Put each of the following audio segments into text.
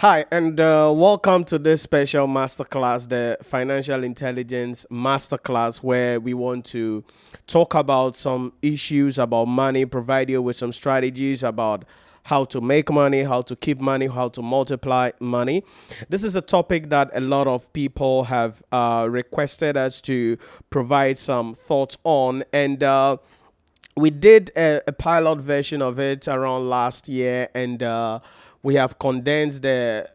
Hi, and welcome to this special masterclass, the Financial Intelligence Masterclass, where we want to talk about some issues about money, provide you with some strategies about how to make money, how to keep money, how to multiply money. This is a topic that a lot of people have requested us to provide some thoughts on, and we did a pilot version of it around last year, and we have condensed the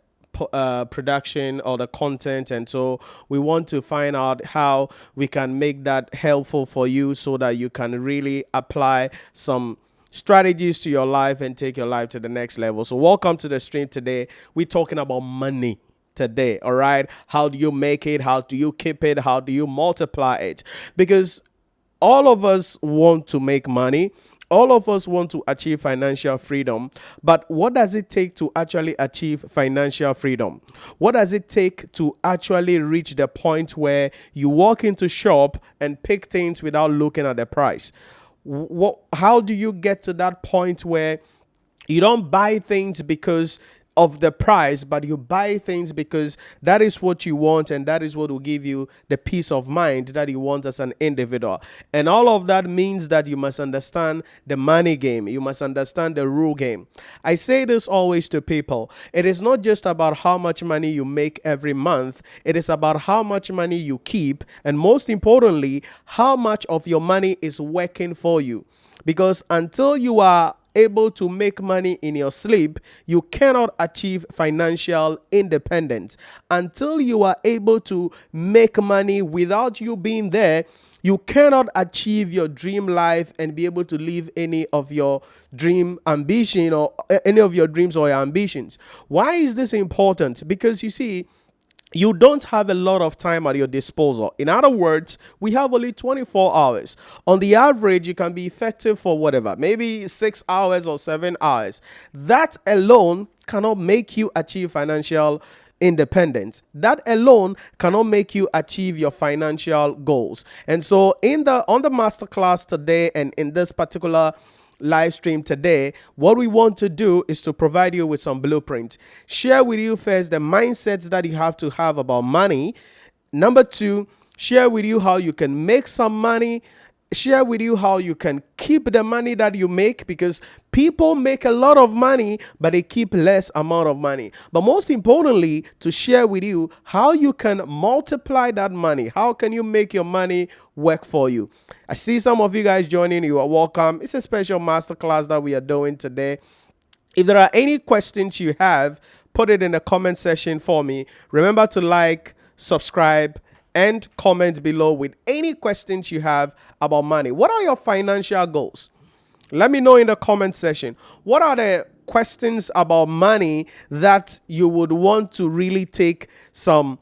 production or the content, and so we want to find out how we can make that helpful for you so that you can really apply some strategies to your life and take your life to the next level. So welcome to the stream today. We're talking about money today. All right, how do you make it? How do you keep it? How do you multiply it? Because all of us want to make money. All of us want to achieve financial freedom. But what does it take to actually achieve financial freedom? What does it take to actually reach the point where you walk into shop and pick things without looking at the price? How do you get to that point where you don't buy things because of the price, but you buy things because that is what you want, and that is what will give you the peace of mind that you want as an individual. And all of that means that you must understand the money game. You must understand the rule game. I say this always to people. It is not just about how much money you make every month. It is about how much money you keep, and most importantly, how much of your money is working for you. Because until you are able to make money in your sleep, you cannot achieve financial independence. Until you are able to make money without you being there, you cannot achieve your dream life and be able to live any of your dream ambition or any of your dreams or your ambitions. Why is this important? Because you see, you don't have a lot of time at your disposal. In other words, we have only 24 hours. On the average, you can be effective for whatever, maybe 6 hours or 7 hours. That alone cannot make you achieve financial independence. That alone cannot make you achieve your financial goals. And so on the masterclass today, and in this particular live stream today, what we want to do is to provide you with some blueprint, share with you first the mindsets that you have to have about money. Number two, share with you how you can make some money, share with you how you can keep the money that you make, because people make a lot of money but they keep less amount of money. But most importantly, to share with you how you can multiply that money. How can you make your money work for you? I see some of you guys joining. You are welcome. It's a special masterclass that we are doing today. If there are any questions you have, put it in the comment section for me. Remember to like, subscribe, and comment below with any questions you have about money. What are your financial goals? Let me know in the comment section. What are the questions about money that you would want to really take some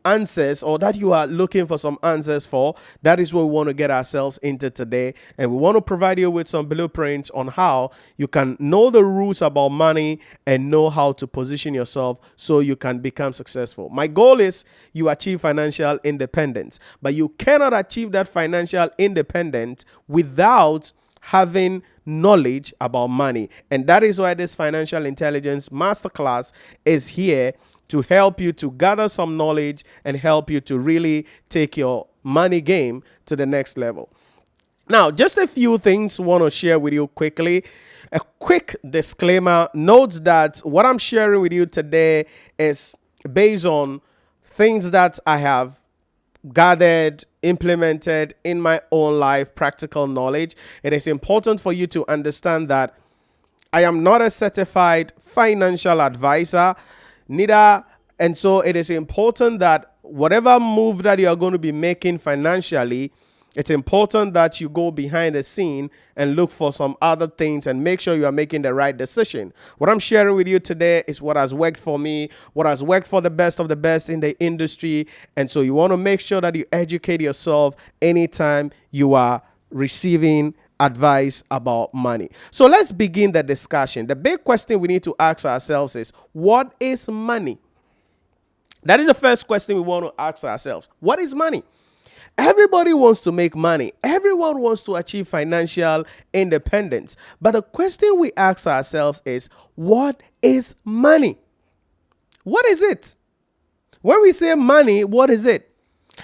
answers, or that you are looking for some answers for? That is what we want to get ourselves into today, and we want to provide you with some blueprints on how you can know the rules about money and know how to position yourself so you can become successful. My goal is you achieve financial independence, but you cannot achieve that financial independence without having knowledge about money. And that is why this financial intelligence masterclass is here, to help you to gather some knowledge and help you to really take your money game to the next level. Now, just a few things I want to share with you quickly. A quick disclaimer: note that what I'm sharing with you today is based on things that I have gathered, implemented in my own life, practical knowledge. It is important for you to understand that I am not a certified financial advisor, neither. And so it is important that whatever move that you are going to be making financially, it's important that you go behind the scene and look for some other things and make sure you are making the right decision. What I'm sharing with you today is what has worked for me, what has worked for the best of the best in the industry. And so you want to make sure that you educate yourself anytime you are receiving advice about money. So let's begin the discussion. The big question we need to ask ourselves is, what is money? That is the first question we want to ask ourselves. What is money? Everybody wants to make money. Everyone wants to achieve financial independence. But the question we ask ourselves is, what is money? What is it? When we say money, what is it?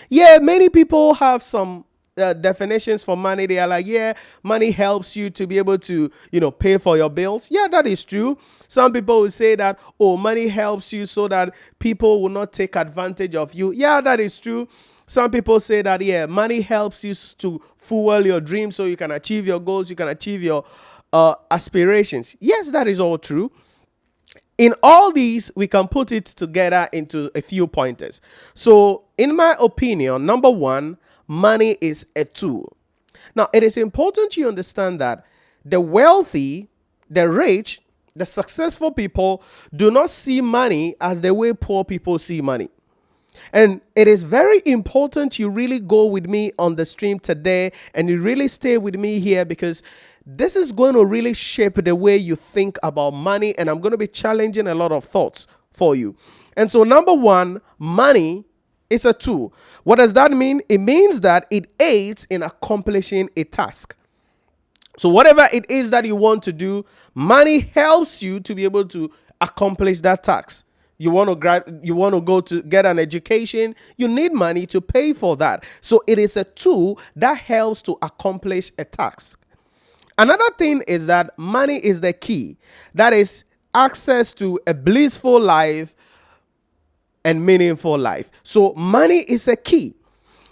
Yeah, many people have some definitions for money. They are like, yeah, money helps you to be able to, pay for your bills. Yeah, that is true. Some people will say that, oh, money helps you so that people will not take advantage of you. Yeah, that is true. Some people say that, yeah, money helps you to fuel your dreams so you can achieve your goals, you can achieve your aspirations. Yes, that is all true. In all these, we can put it together into a few pointers. So, in my opinion, number one, money is a tool. Now, it is important you understand that the wealthy, the rich, the successful people do not see money as the way poor people see money. And it is very important you really go with me on the stream today and you really stay with me here, because this is going to really shape the way you think about money, and I'm going to be challenging a lot of thoughts for you. And so, number one, money is a tool. What does that mean? It means that it aids in accomplishing a task. So whatever it is that you want to do, money helps you to be able to accomplish that task. You want to go to get an education, you need money to pay for that. So it is a tool that helps to accomplish a task. Another thing is that money is the key. That is access to a blissful life and meaningful life. So money is a key.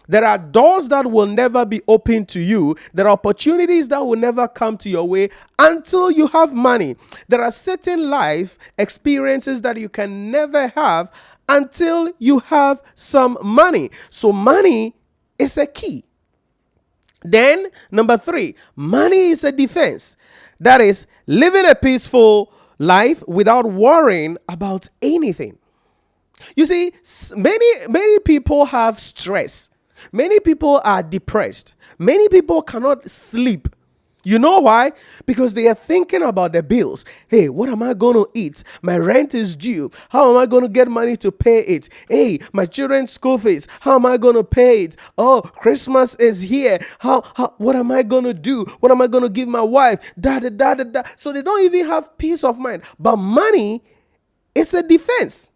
There are doors that will never be open to you. There are opportunities that will never come to your way until you have money. There are certain life experiences that you can never have until you have some money. So money is a key. Then, number three, money is a defense. That is living a peaceful life without worrying about anything. You see, many people have stress. Many people are depressed. Many people cannot sleep. You know why? Because they are thinking about the bills. Hey, what am I going to eat? My rent is due. How am I going to get money to pay it? Hey, my children's school fees. How am I going to pay it? Oh, Christmas is here. What am I going to do? What am I going to give my wife? So they don't even have peace of mind. But money is a defense.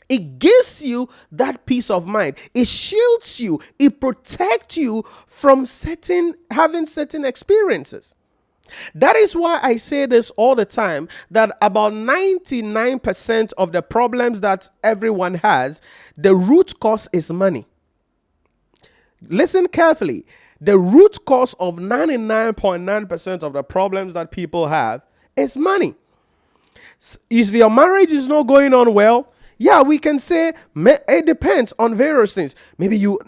It gives you that peace of mind. It shields you. It protects you from having certain experiences. That is why I say this all the time, that about 99% of the problems that everyone has, the root cause is money. Listen carefully. The root cause of 99.9% of the problems that people have is money. If your marriage is not going on well, yeah, we can say it depends on various things. Maybe you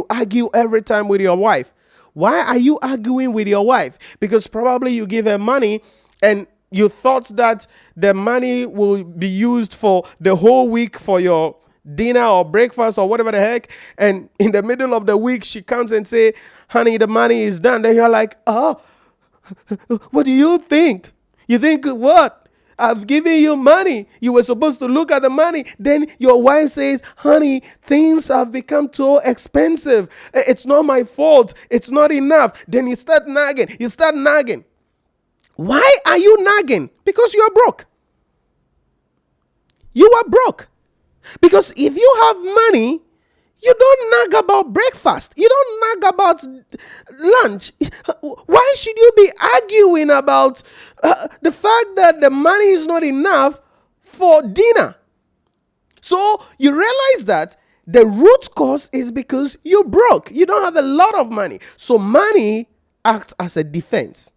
argue every time with your wife. Why are you arguing with your wife? Because probably you give her money and you thought that the money will be used for the whole week for your dinner or breakfast or whatever the heck. And in the middle of the week, she comes and say, honey, the money is done. Then you're like, oh, what do you think? You think what? I've given you money. You were supposed to look at the money. Then your wife says, honey, things have become too expensive. It's not my fault. It's not enough. Then you start nagging. Why are you nagging? Because you are broke. You are broke. Because if you have money, you don't nag about breakfast. You don't nag about lunch. Why should you be arguing about the fact that the money is not enough for dinner? So you realize that the root cause is because you're broke. You don't have a lot of money. So money acts as a defense.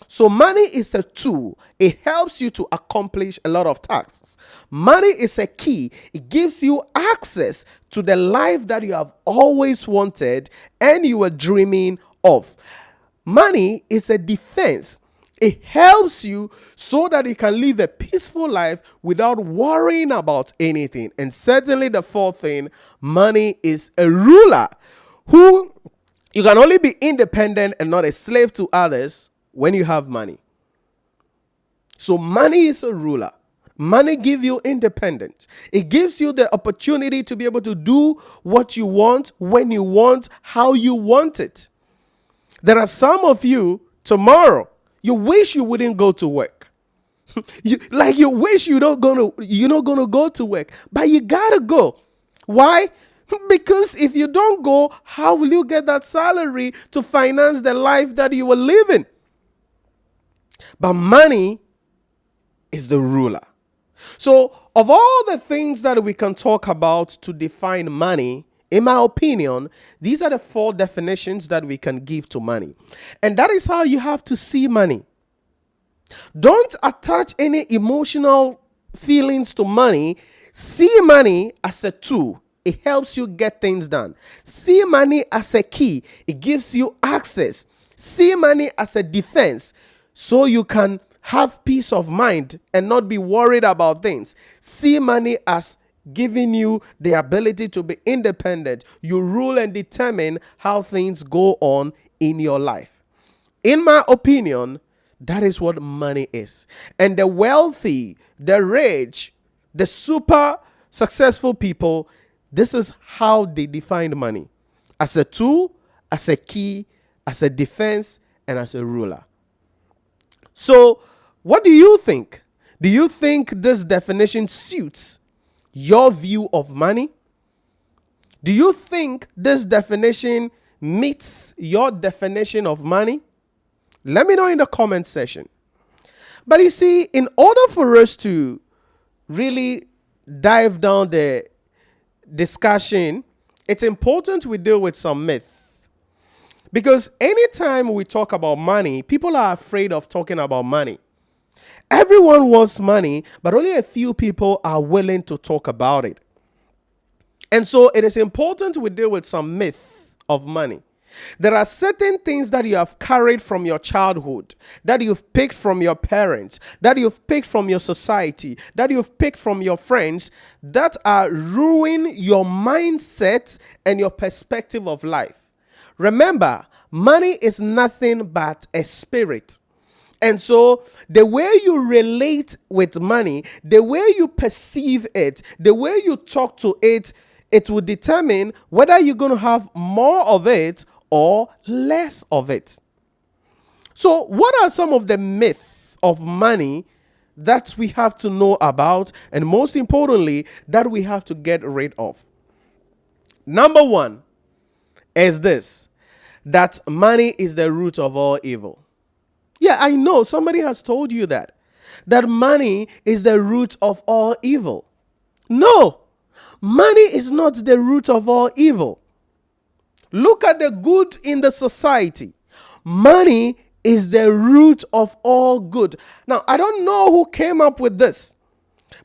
So money is a tool. It helps you to accomplish a lot of tasks. Money is a key. It gives you access to the life that you have always wanted and you were dreaming of. Money is a defense. It helps you so that you can live a peaceful life without worrying about anything. And certainly the fourth thing, money is a ruler who you can only be independent and not a slave to others when you have money. So money is a ruler. Money gives you independence. It gives you the opportunity to be able to do what you want, when you want, how you want it. There are some of you, tomorrow, you wish you wouldn't go to work. You wish you're not gonna go to work, but you gotta go. Why? Because if you don't go, how will you get that salary to finance the life that you were living? But money is the ruler. So, of all the things that we can talk about to define money, in my opinion, these are the 4 definitions that we can give to money. And that is how you have to see money. Don't attach any emotional feelings to money. See money as a tool. It helps you get things done. See money as a key. It gives you access. See money as a defense so you can have peace of mind and not be worried about things. See money as giving you the ability to be independent. You rule and determine how things go on in your life. In my opinion, that is what money is. And the wealthy, the rich, the super successful people, this is how they define money. As a tool, as a key, as a defense, and as a ruler. So, what do you think? Do you think this definition suits your view of money? Do you think this definition meets your definition of money? Let me know in the comment section. But you see, in order for us to really dive down the discussion, it's important we deal with some myths. Because anytime we talk about money, people are afraid of talking about money. Everyone wants money, but only a few people are willing to talk about it. And so it is important we deal with some myths of money. There are certain things that you have carried from your childhood, that you've picked from your parents, that you've picked from your society, that you've picked from your friends, that are ruining your mindset and your perspective of life. Remember, money is nothing but a spirit. And so the way you relate with money, the way you perceive it, the way you talk to it, it will determine whether you're going to have more of it or less of it. So what are some of the myths of money that we have to know about, and most importantly, that we have to get rid of? Number 1 is this, that money is the root of all evil. Yeah, I know somebody has told you that money is the root of all evil. No, money is not the root of all evil. Look at the good in the society. Money is the root of all good. Now, I don't know who came up with this,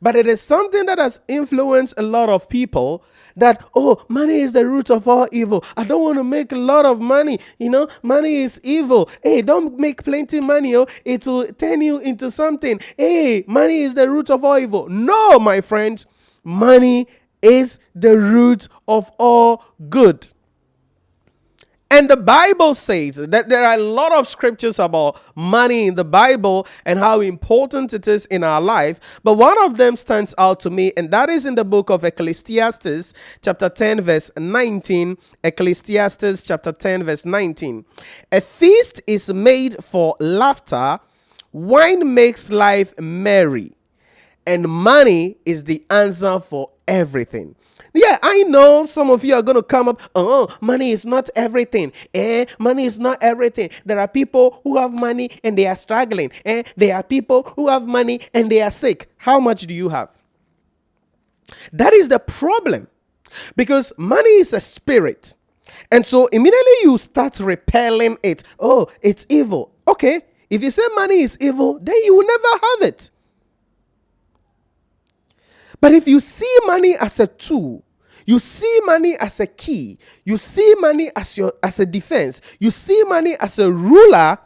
but it is something that has influenced a lot of people, that, oh, money is the root of all evil. I don't want to make a lot of money. Money is evil. Hey, don't make plenty money. Oh, it will turn you into something. Hey, money is the root of all evil. No, my friends, money is the root of all good. And the Bible says that there are a lot of scriptures about money in the Bible and how important it is in our life. But one of them stands out to me, and that is in the book of Ecclesiastes, chapter 10, verse 19. Ecclesiastes, chapter 10, verse 19. A feast is made for laughter, wine makes life merry, and money is the answer for everything. Yeah, I know some of you are going to come up, oh, money is not everything. Money is not everything. There are people who have money and they are struggling. There are people who have money and they are sick. How much do you have? That is the problem. Because money is a spirit. And so immediately you start repelling it. Oh, it's evil. Okay, if you say money is evil, then you will never have it. But if you see money as a tool, you see money as a key, you see money as a defense, you see money as a ruler,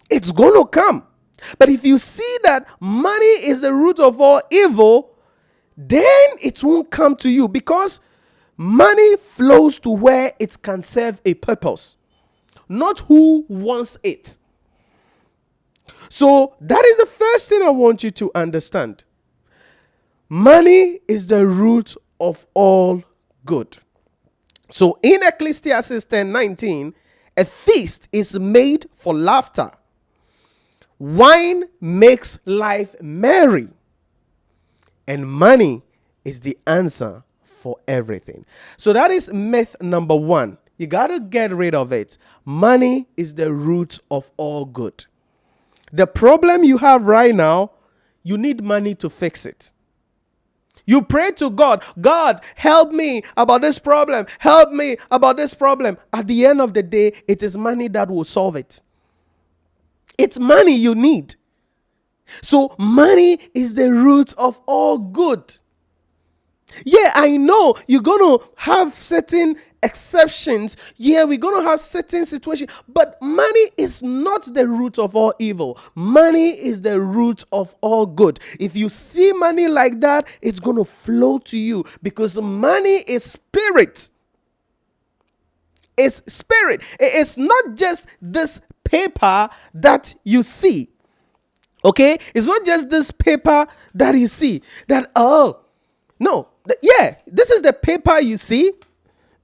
it's going to come. But if you see that money is the root of all evil, then it won't come to you, because money flows to where it can serve a purpose, not who wants it. So that is the first thing I want you to understand. Money is the root of all good. So in Ecclesiastes 10:19, a feast is made for laughter, Wine makes life merry, and money is the answer for everything. So that is myth number one. You got to get rid of it. Money is the root of all good. The problem you have right now, you need money to fix it. You pray to God, God, help me about this problem. Help me about this problem. At the end of the day, it is money that will solve it. It's money you need. So money is the root of all good. Yeah, I know you're going to have certain exceptions. Yeah, we're going to have certain situations. But money is not the root of all evil. Money is the root of all good. If you see money like that, it's going to flow to you because money is spirit. It's spirit. It's not just this paper that you see. Okay? It's not just this paper that you see. No. Yeah, this is the paper you see.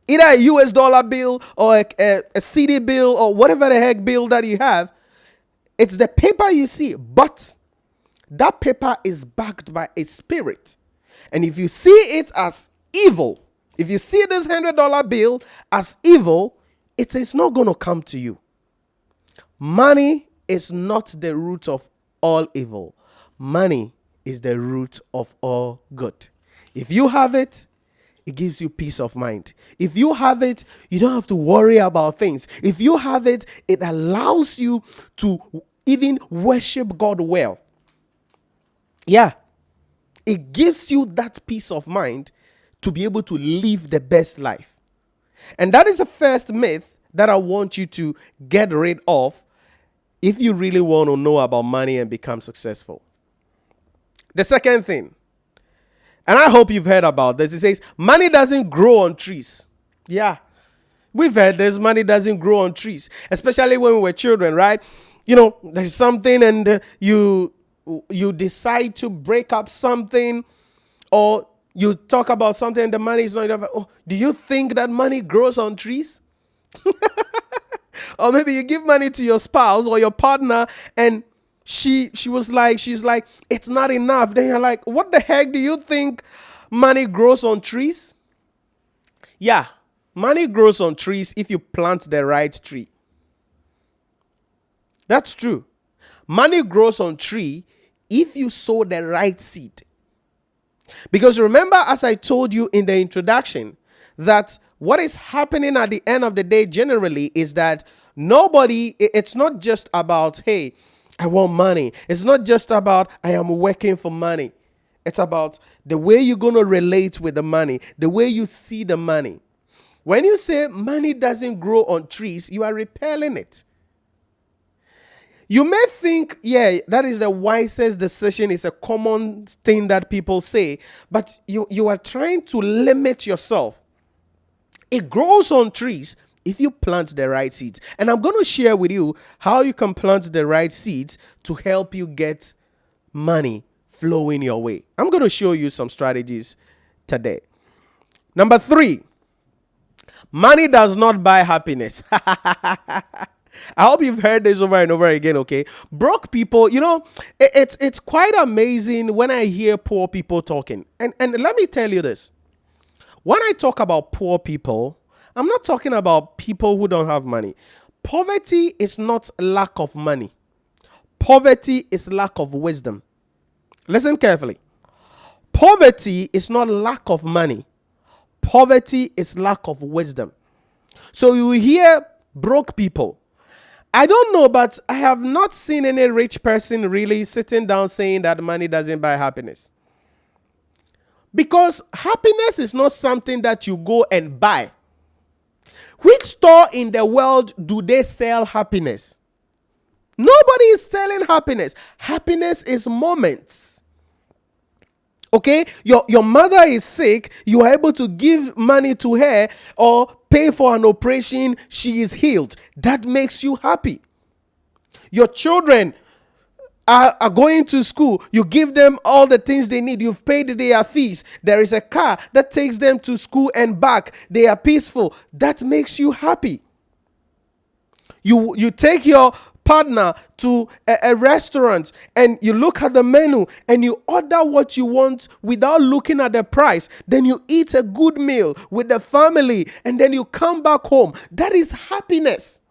Either a US dollar bill or a CD bill or whatever the heck bill that you have. It's the paper you see. But that paper is backed by a spirit. And if you see it as evil, if you see this $100 bill as evil, it is not going to come to you. Money is not the root of all evil. Money is the root of all good. If you have it, it gives you peace of mind. If you have it, you don't have to worry about things. If you have it, it allows you to even worship God well. Yeah. It gives you that peace of mind to be able to live the best life. And that is the first myth that I want you to get rid of if you really want to know about money and become successful. The second thing, and I hope you've heard about this, it says money doesn't grow on trees. Yeah, we've heard this, money doesn't grow on trees, especially when we were children, right? You know, there's something and you decide to break up something, or you talk about something and the money is not enough. Oh, do you think that money grows on trees? Or maybe you give money to your spouse or your partner and she's like, it's not enough. Then you're like, what the heck, do you think money grows on trees? Yeah, money grows on trees if you plant the right tree. That's true. Money grows on tree if you sow the right seed. Because remember, as I told you in the introduction, that what is happening at the end of the day generally is that it's not just about, hey, I want money. It's not just about, I am working for money. It's about the way you're going to relate with the money, the way you see the money. When you say money doesn't grow on trees, you are repelling it. You may think, yeah, that is the wisest decision. It's a common thing that people say, but you are trying to limit yourself. It grows on trees if you plant the right seeds. And I'm going to share with you how you can plant the right seeds to help you get money flowing your way. I'm going to show you some strategies today. Number 3, money does not buy happiness. I hope you've heard this over and over again, okay? Broke people, you know, it's quite amazing when I hear poor people talking. And let me tell you this. When I talk about poor people, I'm not talking about people who don't have money. Poverty is not lack of money. Poverty is lack of wisdom. Listen carefully. Poverty is not lack of money. Poverty is lack of wisdom. So you hear broke people. I don't know, but I have not seen any rich person really sitting down saying that money doesn't buy happiness. Because happiness is not something that you go and buy. Which store in the world do they sell happiness? Nobody is selling happiness. Happiness is moments. Okay? Your mother is sick. You are able to give money to her or pay for an operation. She is healed. That makes you happy. Your children are going to school. You give them all the things they need. You've paid their fees. There is a car that takes them to school and back. They are peaceful. That makes you happy. You take your partner to a restaurant and you look at the menu and you order what you want without looking at the price. Then you eat a good meal with the family and then you come back home. That is happiness.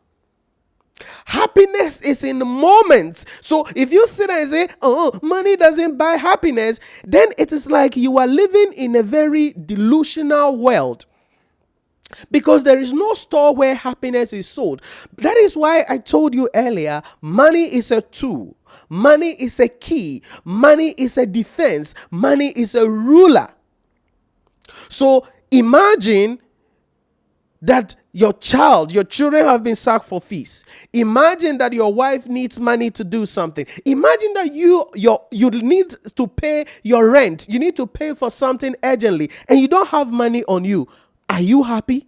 Happiness is in the moments. So if you sit there and say, oh, money doesn't buy happiness, then it is like you are living in a very delusional world. Because there is no store where happiness is sold. That is why I told you earlier, money is a tool. Money is a key. Money is a defense. Money is a ruler. So imagine that your children have been sacked for fees. Imagine that your wife needs money to do something. Imagine that you need to pay your rent. You need to pay for something urgently and you don't have money on you. Are you happy?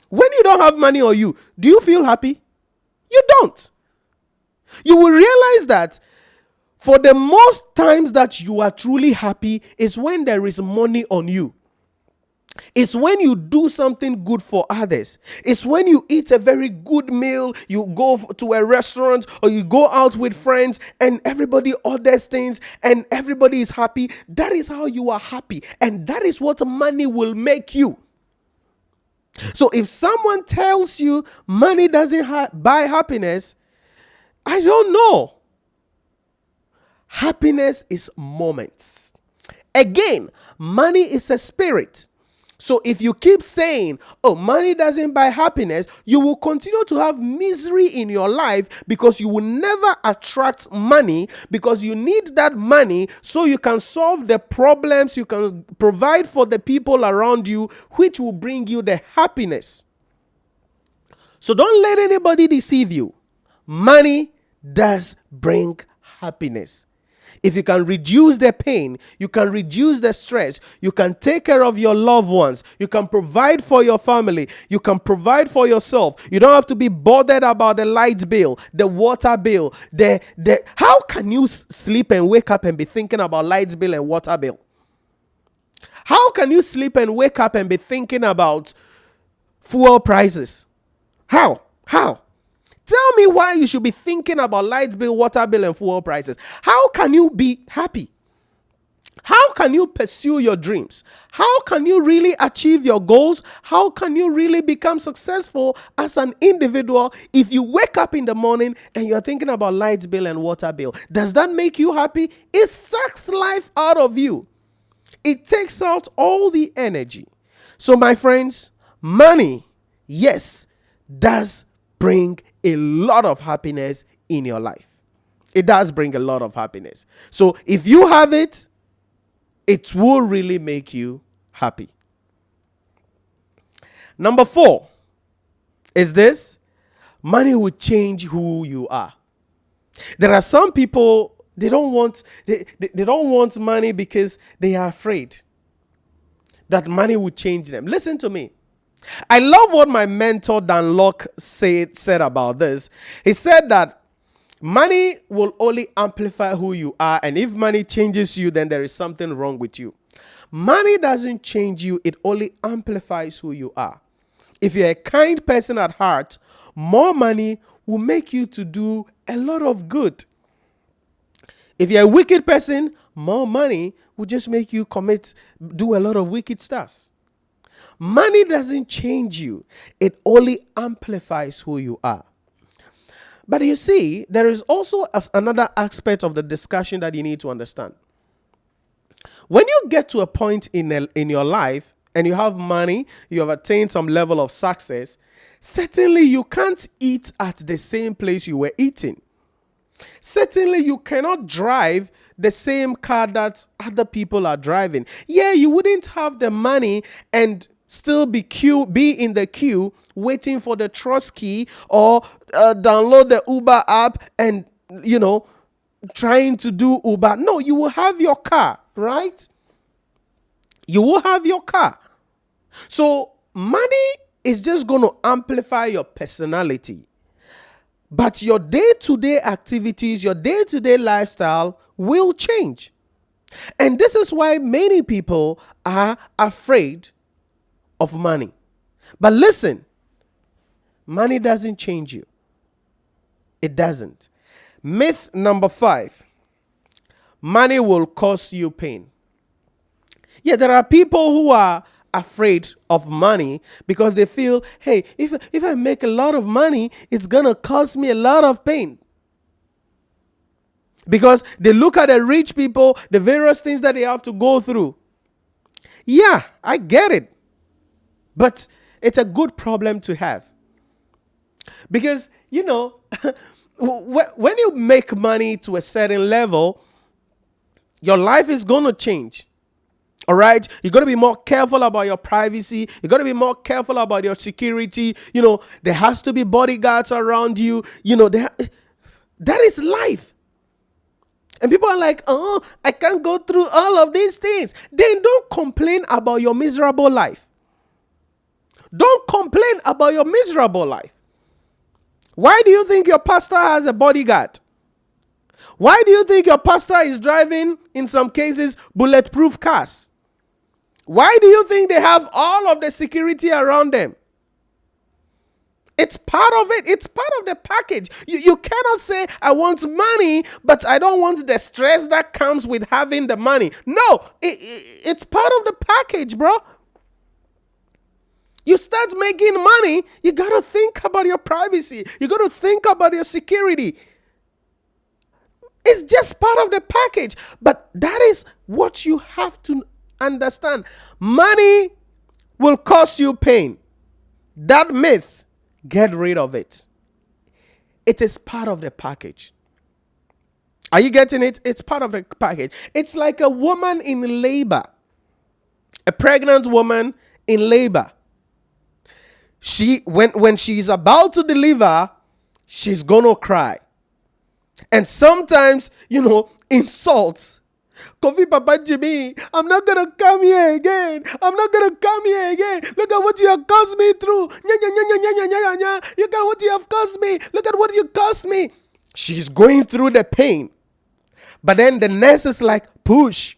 When you don't have money on you, do you feel happy? You don't. You will realize that for the most times that you are truly happy is when there is money on you. It's when you do something good for others. It's when you eat a very good meal, you go to a restaurant or you go out with friends and everybody orders things and everybody is happy. That is how you are happy. And that is what money will make you. So if someone tells you money doesn't buy happiness, I don't know. Happiness is moments. Again, money is a spirit. So if you keep saying, oh, money doesn't buy happiness, you will continue to have misery in your life because you will never attract money, because you need that money so you can solve the problems, you can provide for the people around you, which will bring you the happiness. So don't let anybody deceive you. Money does bring happiness. If you can reduce the pain, you can reduce the stress, you can take care of your loved ones, you can provide for your family, you can provide for yourself. You don't have to be bothered about the light bill, the water bill, how can you sleep and wake up and be thinking about light bill and water bill? How can you sleep and wake up and be thinking about fuel prices? How? Tell me why you should be thinking about light bill, water bill, and fuel prices. How can you be happy? How can you pursue your dreams? How can you really achieve your goals? How can you really become successful as an individual if you wake up in the morning and you're thinking about light bill and water bill? Does that make you happy? It sucks life out of you. It takes out all the energy. So my friends, money, yes, does bring a lot of happiness in your life. It does bring a lot of happiness. So if you have it, it will really make you happy. Number 4 is this: money will change who you are. There are some people, they don't want money because they are afraid that money will change them. Listen to me. I love what my mentor Dan Locke said about this. He said that money will only amplify who you are, and if money changes you, then there is something wrong with you. Money doesn't change you, it only amplifies who you are. If you're a kind person at heart, more money will make you to do a lot of good. If you're a wicked person, more money will just make you do a lot of wicked stuff. Money doesn't change you. It only amplifies who you are. But you see, there is also another aspect of the discussion that you need to understand. When you get to a point in your life and you have money, you have attained some level of success, certainly you can't eat at the same place you were eating. Certainly you cannot drive the same car that other people are driving. Yeah, you wouldn't have the money and still be in the queue waiting for the trust key or download the Uber app and, trying to do Uber. No, you will have your car, right? You will have your car. So money is just going to amplify your personality. But your day-to-day activities, your day-to-day lifestyle will change. And this is why many people are afraid of money. But listen, money doesn't change you. It doesn't. Myth number 5. Money will cause you pain. Yeah, there are people who are afraid of money because they feel, hey, if I make a lot of money, it's going to cause me a lot of pain. Because they look at the rich people, the various things that they have to go through. Yeah, I get it. But it's a good problem to have. Because, when you make money to a certain level, your life is going to change. All right. You're going to be more careful about your privacy. You're going to be more careful about your security. There has to be bodyguards around you. That is life. And people are like, oh, I can't go through all of these things. Then don't complain about your miserable life. Don't complain about your miserable life. Why do you think your pastor has a bodyguard? Why do you think your pastor is driving, in some cases, bulletproof cars? Why do you think they have all of the security around them? It's part of it. It's part of the package. You cannot say, I want money, but I don't want the stress that comes with having the money. No, it's part of the package, bro. You start making money, you got to think about your privacy. You got to think about your security. It's just part of the package. But that is what you have to understand. Money will cause you pain. That myth, get rid of it. It is part of the package. Are you getting it? It's part of the package. It's like a woman in labor. A pregnant woman in labor. When she's about to deliver, she's gonna cry. And sometimes, insults. Kofi Papa Jimmy, I'm not gonna come here again. I'm not gonna come here again. Look at what you have caused me through. Look at what you have caused me. Look at what you caused me. She's going through the pain. But then the nurse is like, push.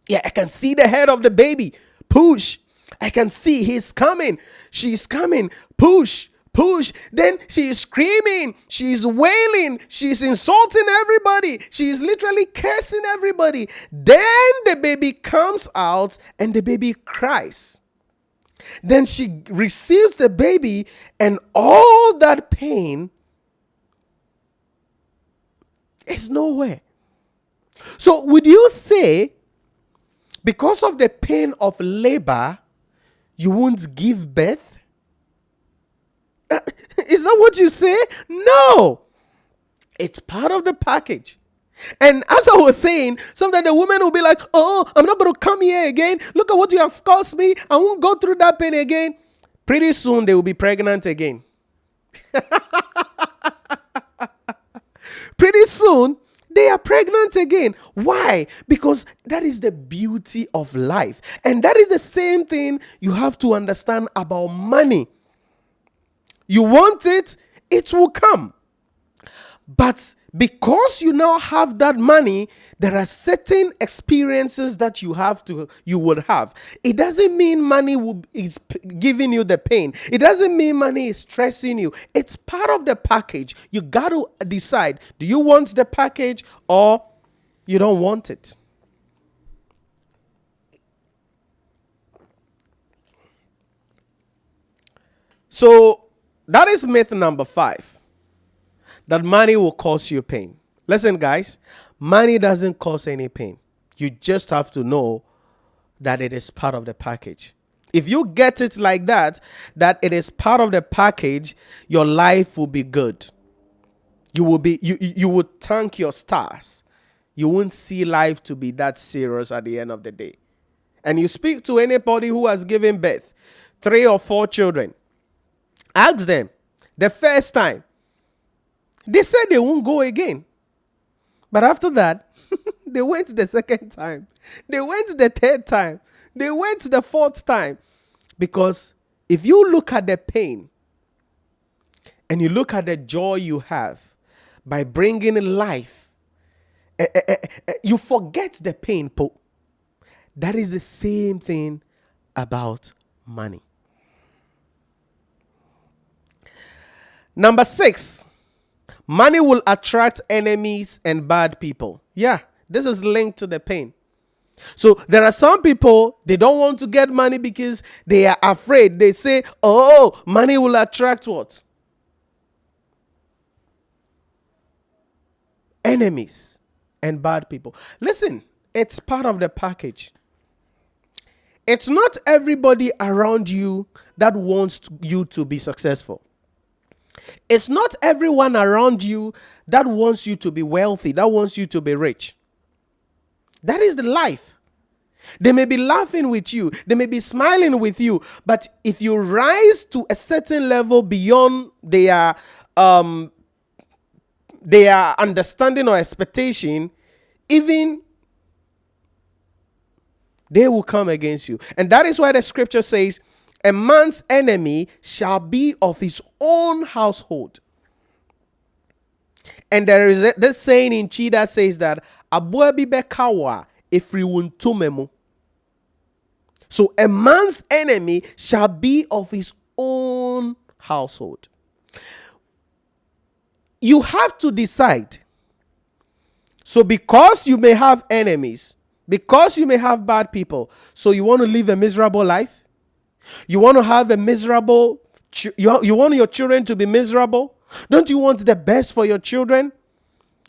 Yeah, I can see the head of the baby. Push. I can see he's coming. She's coming. Push. Push. Then she is screaming. She's wailing. She's insulting everybody. She's literally cursing everybody. Then the baby comes out and the baby cries. Then she receives the baby and all that pain is nowhere. So would you say, because of the pain of labor, you won't give birth? Is that what you say? No. It's part of the package. And as I was saying, sometimes the woman will be like, oh, I'm not going to come here again. Look at what you have caused me. I won't go through that pain again. Pretty soon they will be pregnant again. Pretty soon they are pregnant again. Why? Because that is the beauty of life. And that is the same thing you have to understand about money. You want it, it will come. But because you now have that money, there are certain experiences that you would have. It doesn't mean money is giving you the pain. It doesn't mean money is stressing you. It's part of the package. You got to decide, do you want the package or you don't want it? So that is myth number 5. That money will cause you pain. Listen, guys, money doesn't cause any pain. You just have to know that it is part of the package. If you get it like that it is part of the package, your life will be good. You will thank your stars. You won't see life to be that serious at the end of the day. And you speak to anybody who has given birth, 3 or 4 children. Ask them the first time. They said they won't go again. But after that, they went the second time. They went the third time. They went the 4th time. Because if you look at the pain and you look at the joy you have by bringing life, you forget the pain. That is the same thing about money. Number 6. Money will attract enemies and bad people. Yeah, this is linked to the pain. So there are some people, they don't want to get money because they are afraid. They say, oh, money will attract what? Enemies and bad people. Listen, it's part of the package. It's not everybody around you that wants you to be successful. It's not everyone around you that wants you to be wealthy, that wants you to be rich. That is the life. They may be laughing with you, they may be smiling with you, but if you rise to a certain level beyond their understanding or expectation, even they will come against you. And that is why the scripture says, a man's enemy shall be of his own household. And there is this saying in Chi that says that abua bibe kawa ifriwuntumemu. So a man's enemy shall be of his own household. You have to decide. So because you may have enemies, because you may have bad people, so you want to live a miserable life? You want to have a miserable, you want your children to be miserable? Don't you want the best for your children?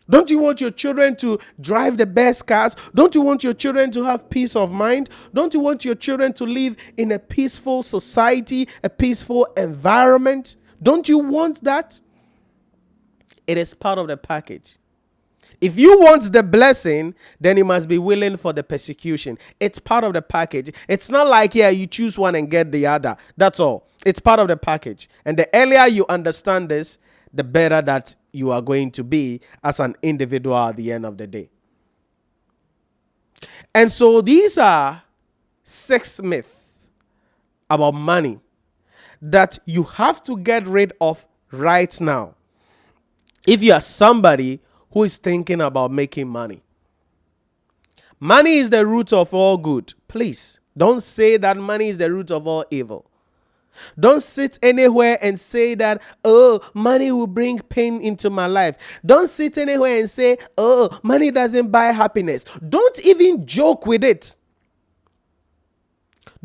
Don't you want your children to drive the best cars? Don't you want your children to have peace of mind? Don't you want your children to live in a peaceful society, a peaceful environment? Don't you want that? It is part of the package. If you want the blessing, then you must be willing for the persecution. It's part of the package. It's not like, yeah, you choose one and get the other. That's all. It's part of the package. And the earlier you understand this, the better that you are going to be as an individual at the end of the day. And so these are 6 myths about money that you have to get rid of right now. If you are somebody who is thinking about making money. Money is the root of all good. Please, don't say that money is the root of all evil. Don't sit anywhere and say that, oh, money will bring pain into my life. Don't sit anywhere and say, oh, money doesn't buy happiness. Don't even joke with it.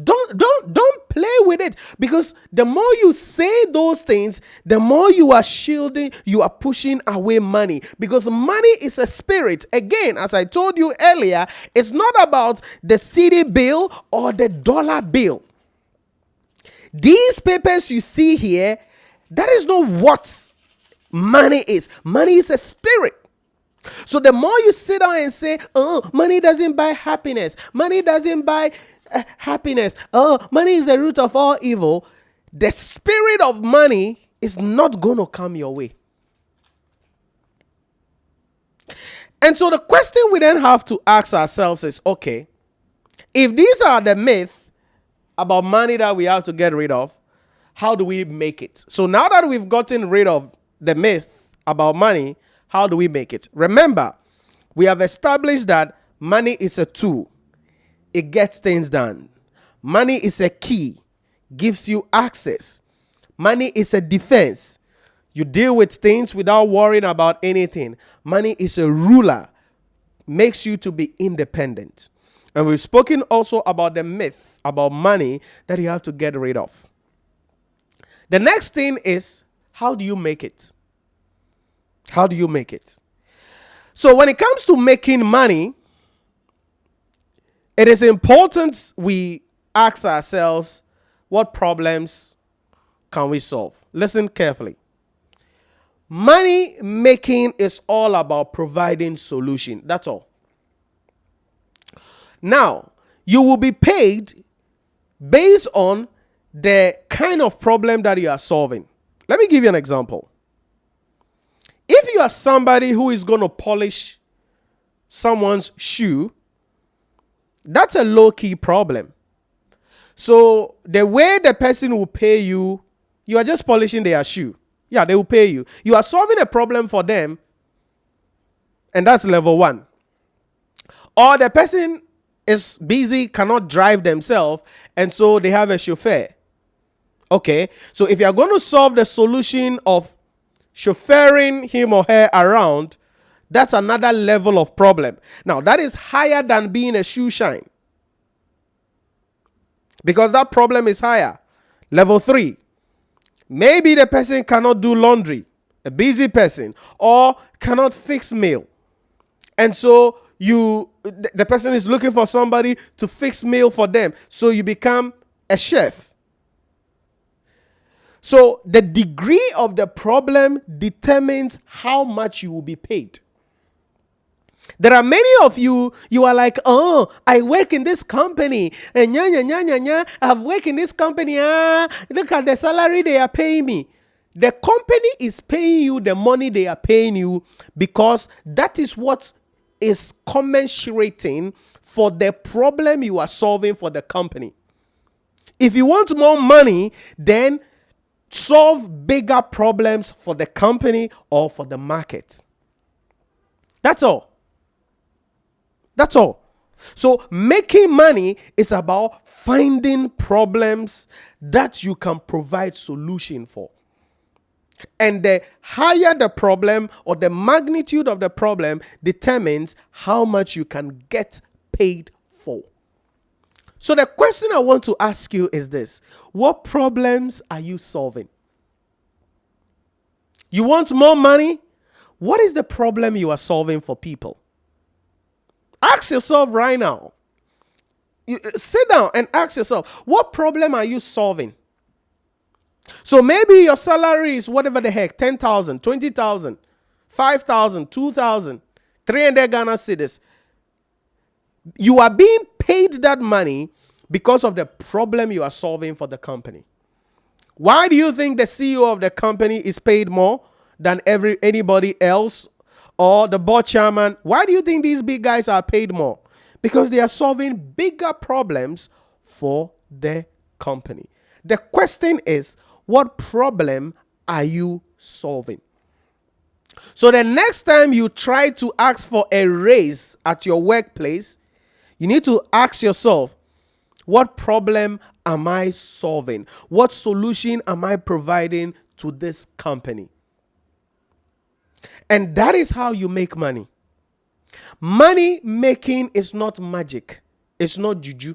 Don't play with it, because the more you say those things, the more you are shielding, you are pushing away money, because money is a spirit. Again, as I told you earlier, it's not about the city bill or the dollar bill. These papers you see here, that is not what money is. Money is a spirit. So the more you sit down and say, oh, money doesn't buy happiness, money doesn't buy happiness, oh, money is the root of all evil, the spirit of money is not going to come your way. And so the question we then have to ask ourselves is, okay, if these are the myths about money that we have to get rid of, how do we make it? So now that we've gotten rid of the myth about money, how do we make it? Remember, we have established that money is a tool. It gets things done. Money is a key, gives you access. Money is a defense. You deal with things without worrying about anything. Money is a ruler, makes you to be independent. And we've spoken also about the myth about money that you have to get rid of. The next thing is, how do you make it? How do you make it? So when it comes to making money, it is important we ask ourselves, what problems can we solve? Listen carefully. Money making is all about providing solution. That's all. Now, you will be paid based on the kind of problem that you are solving. Let me give you an example. If you are somebody who is going to polish someone's shoe, that's a low-key problem. So the way the person will pay you, you are just polishing their shoe. Yeah, they will pay you. You are solving a problem for them, and that's level 1. Or the person is busy, cannot drive themselves, and so they have a chauffeur. Okay, so if you are going to solve the solution of chauffeuring him or her around, that's another level of problem. Now, that is higher than being a shoe shine, because that problem is higher. Level 3, maybe the person cannot do laundry, a busy person, or cannot fix meal. And so the person is looking for somebody to fix meal for them. So you become a chef. So the degree of the problem determines how much you will be paid. There are many of you are like, oh, I work in this company. And I've worked in this company. Look at the salary they are paying me. The company is paying you the money they are paying you because that is what is commensurating for the problem you are solving for the company. If you want more money, then solve bigger problems for the company or for the market. That's all. That's all. So making money is about finding problems that you can provide solution for. And the higher the problem or the magnitude of the problem determines how much you can get paid for. So the question I want to ask you is this: what problems are you solving? You want more money? What is the problem you are solving for people? Ask yourself right now. Sit down and ask yourself, what problem are you solving? So maybe your salary is whatever the heck, 10,000, 20,000, 5,000, 2,000, 300 Ghana cedis. You are being paid that money because of the problem you are solving for the company. Why do you think the CEO of the company is paid more than anybody else, or the board chairman? Why do you think these big guys are paid more? Because they are solving bigger problems for the company. The question is, what problem are you solving? So the next time you try to ask for a raise at your workplace, you need to ask yourself, what problem am I solving? What solution am I providing to this company? And that is how you make money. Money making is not magic. It's not juju.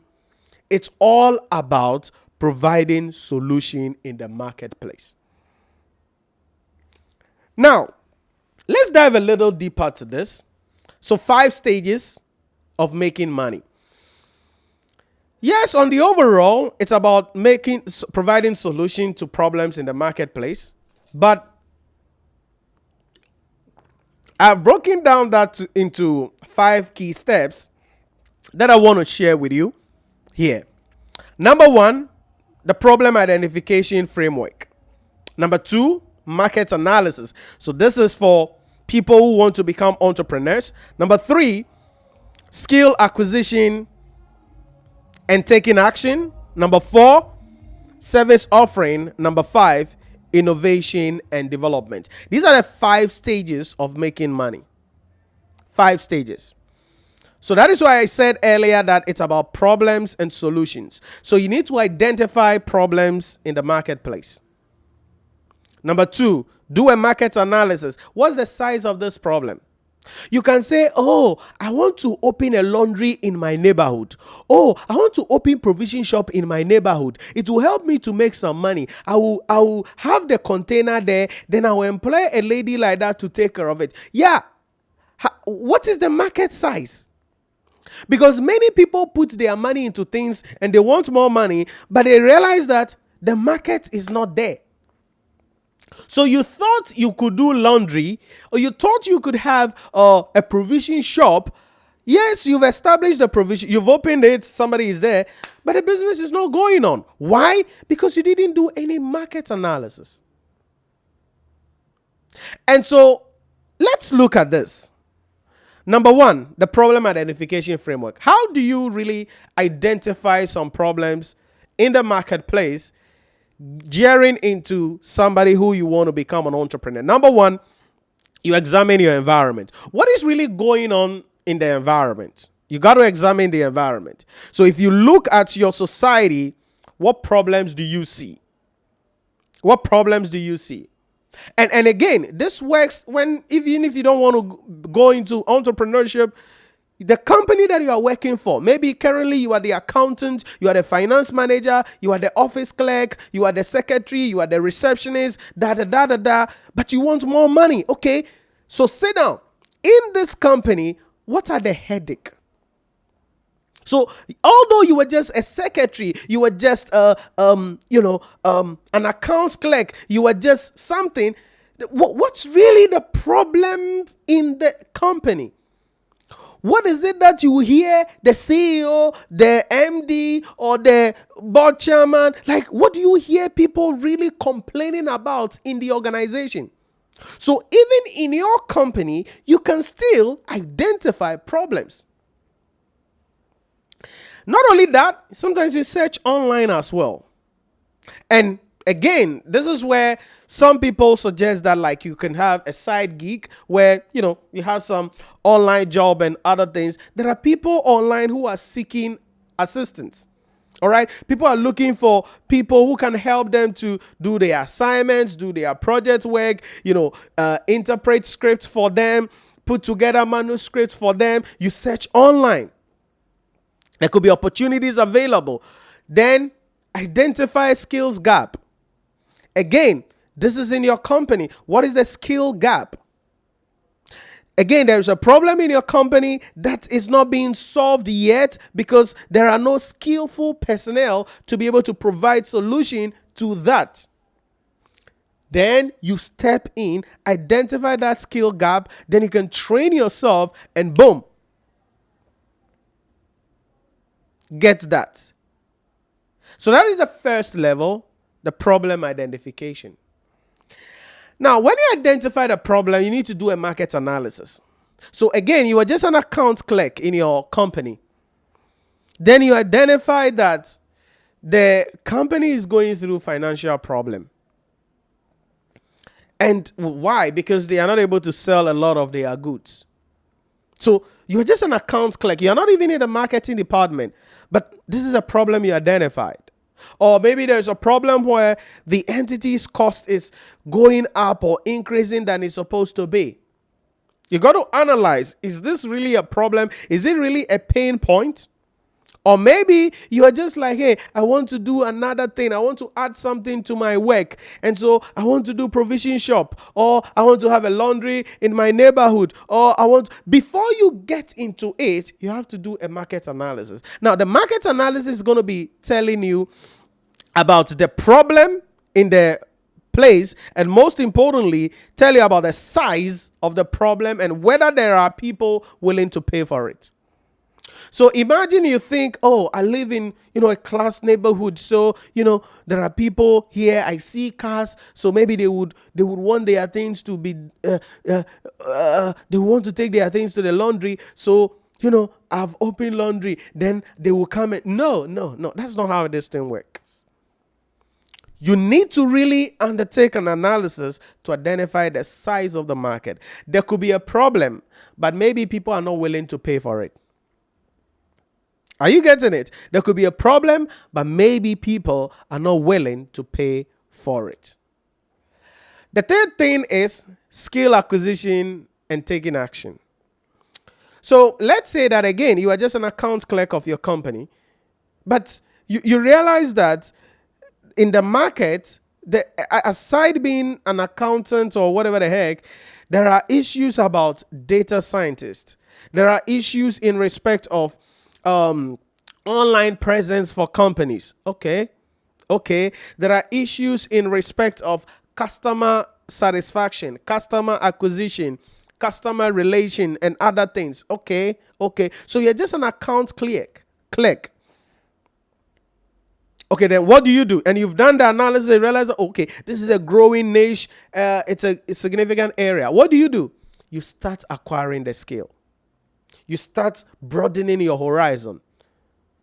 It's all about providing solution in the marketplace. Now, let's dive a little deeper to this. So 5 stages of making money. Yes, on the overall, it's about providing solution to problems in the marketplace. But I've broken down that into 5 key steps that I want to share with you here. Number 1, the problem identification framework. Number 2, market analysis. So this is for people who want to become entrepreneurs. Number 3, skill acquisition and taking action. Number 4, service offering. Number 5, innovation and development. These are the 5 stages of making money. 5 stages. So that is why I said earlier that it's about problems and solutions. So you need to identify problems in the marketplace. Number 2, do a market analysis. What's the size of this problem? You can say, oh, I want to open a laundry in my neighborhood. Oh, I want to open provision shop in my neighborhood. It will help me to make some money. I will have the container there. Then I will employ a lady like that to take care of it. Yeah. What is the market size? Because many people put their money into things and they want more money, but they realize that the market is not there. So you thought you could do laundry, or you thought you could have a provision shop. Yes, you've established the provision, you've opened it, somebody is there, but the business is not going on. Why? Because you didn't do any market analysis. And so let's look at this. Number 1, the problem identification framework. How do you really identify some problems in the marketplace, gearing into somebody who you want to become an entrepreneur? Number 1, you examine your environment. What is really going on in the environment? You got to examine the environment. So if you look at your society, what problems do you see? What problems do you see? And again, this works when, even if you don't want to go into entrepreneurship, the company that you are working for, maybe currently you are the accountant, you are the finance manager, you are the office clerk, you are the secretary, you are the receptionist, but you want more money. Okay, so sit down. In this company, what are the headache? So although you were just a secretary, you were just an accounts clerk, you were just something. What's really the problem in the company? What is it that you hear the CEO, the MD, or the board chairman, like what do you hear people really complaining about in the organization? So even in your company, you can still identify problems. Not only that, sometimes you search online as well. And again, this is where some people suggest that like you can have a side gig where, you have some online job and other things. There are people online who are seeking assistance. All right. People are looking for people who can help them to do their assignments, do their project work, interpret scripts for them, put together manuscripts for them. You search online. There could be opportunities available. Then identify skills gap. Again, this is in your company. What is the skill gap? Again, there is a problem in your company that is not being solved yet because there are no skillful personnel to be able to provide solution to that. Then you step in, identify that skill gap, then you can train yourself and boom, get that. So that is the first level, the problem identification. Now, when you identify the problem, you need to do a market analysis. So again, you are just an account clerk in your company. Then you identify that the company is going through financial problem. And why? Because they are not able to sell a lot of their goods. So you're just an accounts clerk. You're not even in the marketing department, but this is a problem you identified. Or maybe there's a problem where the entity's cost is going up or increasing than it's supposed to be. You got to analyze, is this really a problem? Is it really a pain point? Or maybe you are just like, hey, I want to do another thing. I want to add something to my work. And so I want to do provision shop, or I want to have a laundry in my neighborhood, or before you get into it, you have to do a market analysis. Now, the market analysis is going to be telling you about the problem in the place, and most importantly, tell you about the size of the problem and whether there are people willing to pay for it. So imagine you think, oh, I live in, a class neighborhood. So, there are people here. I see cars. So maybe they would want their things to be, they want to take their things to the laundry. So, I've opened laundry. Then they will come and no. That's not how this thing works. You need to really undertake an analysis to identify the size of the market. There could be a problem, but maybe people are not willing to pay for it. Are you getting it? There could be a problem, but maybe people are not willing to pay for it. The third thing is skill acquisition and taking action. So let's say that again, you are just an account clerk of your company, but you realize that in the market, aside being an accountant or whatever the heck, there are issues about data scientists. There are issues in respect of online presence for companies. Okay. There are issues in respect of customer satisfaction, customer acquisition, customer relation, and other things. Okay. So you're just an account clerk. Okay, then what do you do? And you've done the analysis and realize, okay, this is a growing niche. It's a significant area. What do? You start acquiring the skill. You start broadening your horizon.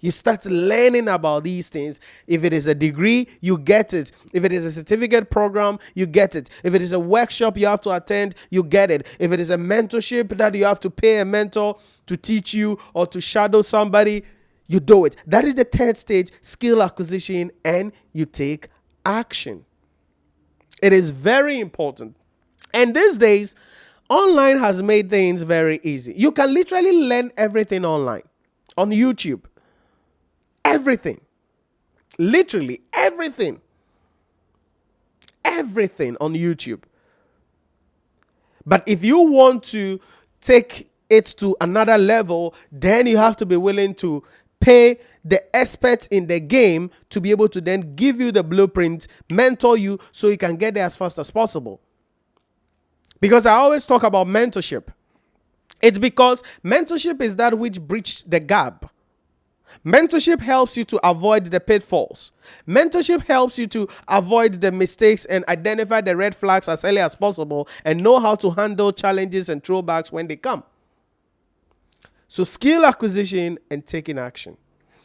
You start learning about these things. If it is a degree, you get it. If it is a certificate program, you get it. If it is a workshop you have to attend, you get it. If it is a mentorship that you have to pay a mentor to teach you or to shadow somebody, you do it. That is the third stage, skill acquisition, and you take action. It is very important. And these days, online has made things very easy. You can literally learn everything online, on YouTube. Everything. Literally everything. Everything on YouTube. But if you want to take it to another level, then you have to be willing to pay the experts in the game to be able to then give you the blueprint, mentor you so you can get there as fast as possible. Because I always talk about mentorship. It's because mentorship is that which bridges the gap. Mentorship helps you to avoid the pitfalls. Mentorship helps you to avoid the mistakes and identify the red flags as early as possible and know how to handle challenges and throwbacks when they come. So skill acquisition and taking action.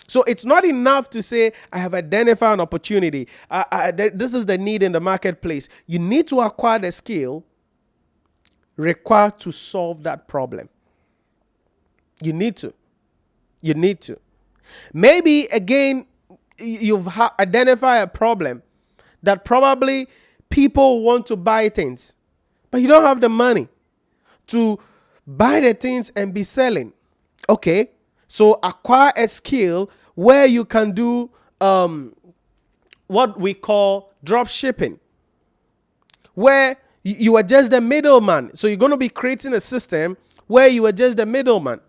So it's not enough to say, I have identified an opportunity. This is the need in the marketplace. You need to acquire the skill required to solve that problem. You need to. Maybe, again, you've identified a problem that probably people want to buy things, but you don't have the money to buy the things and be selling. Okay, so acquire a skill where you can do what we call drop shipping, where you are just the middleman. So you're going to be creating a system where you are just the middleman.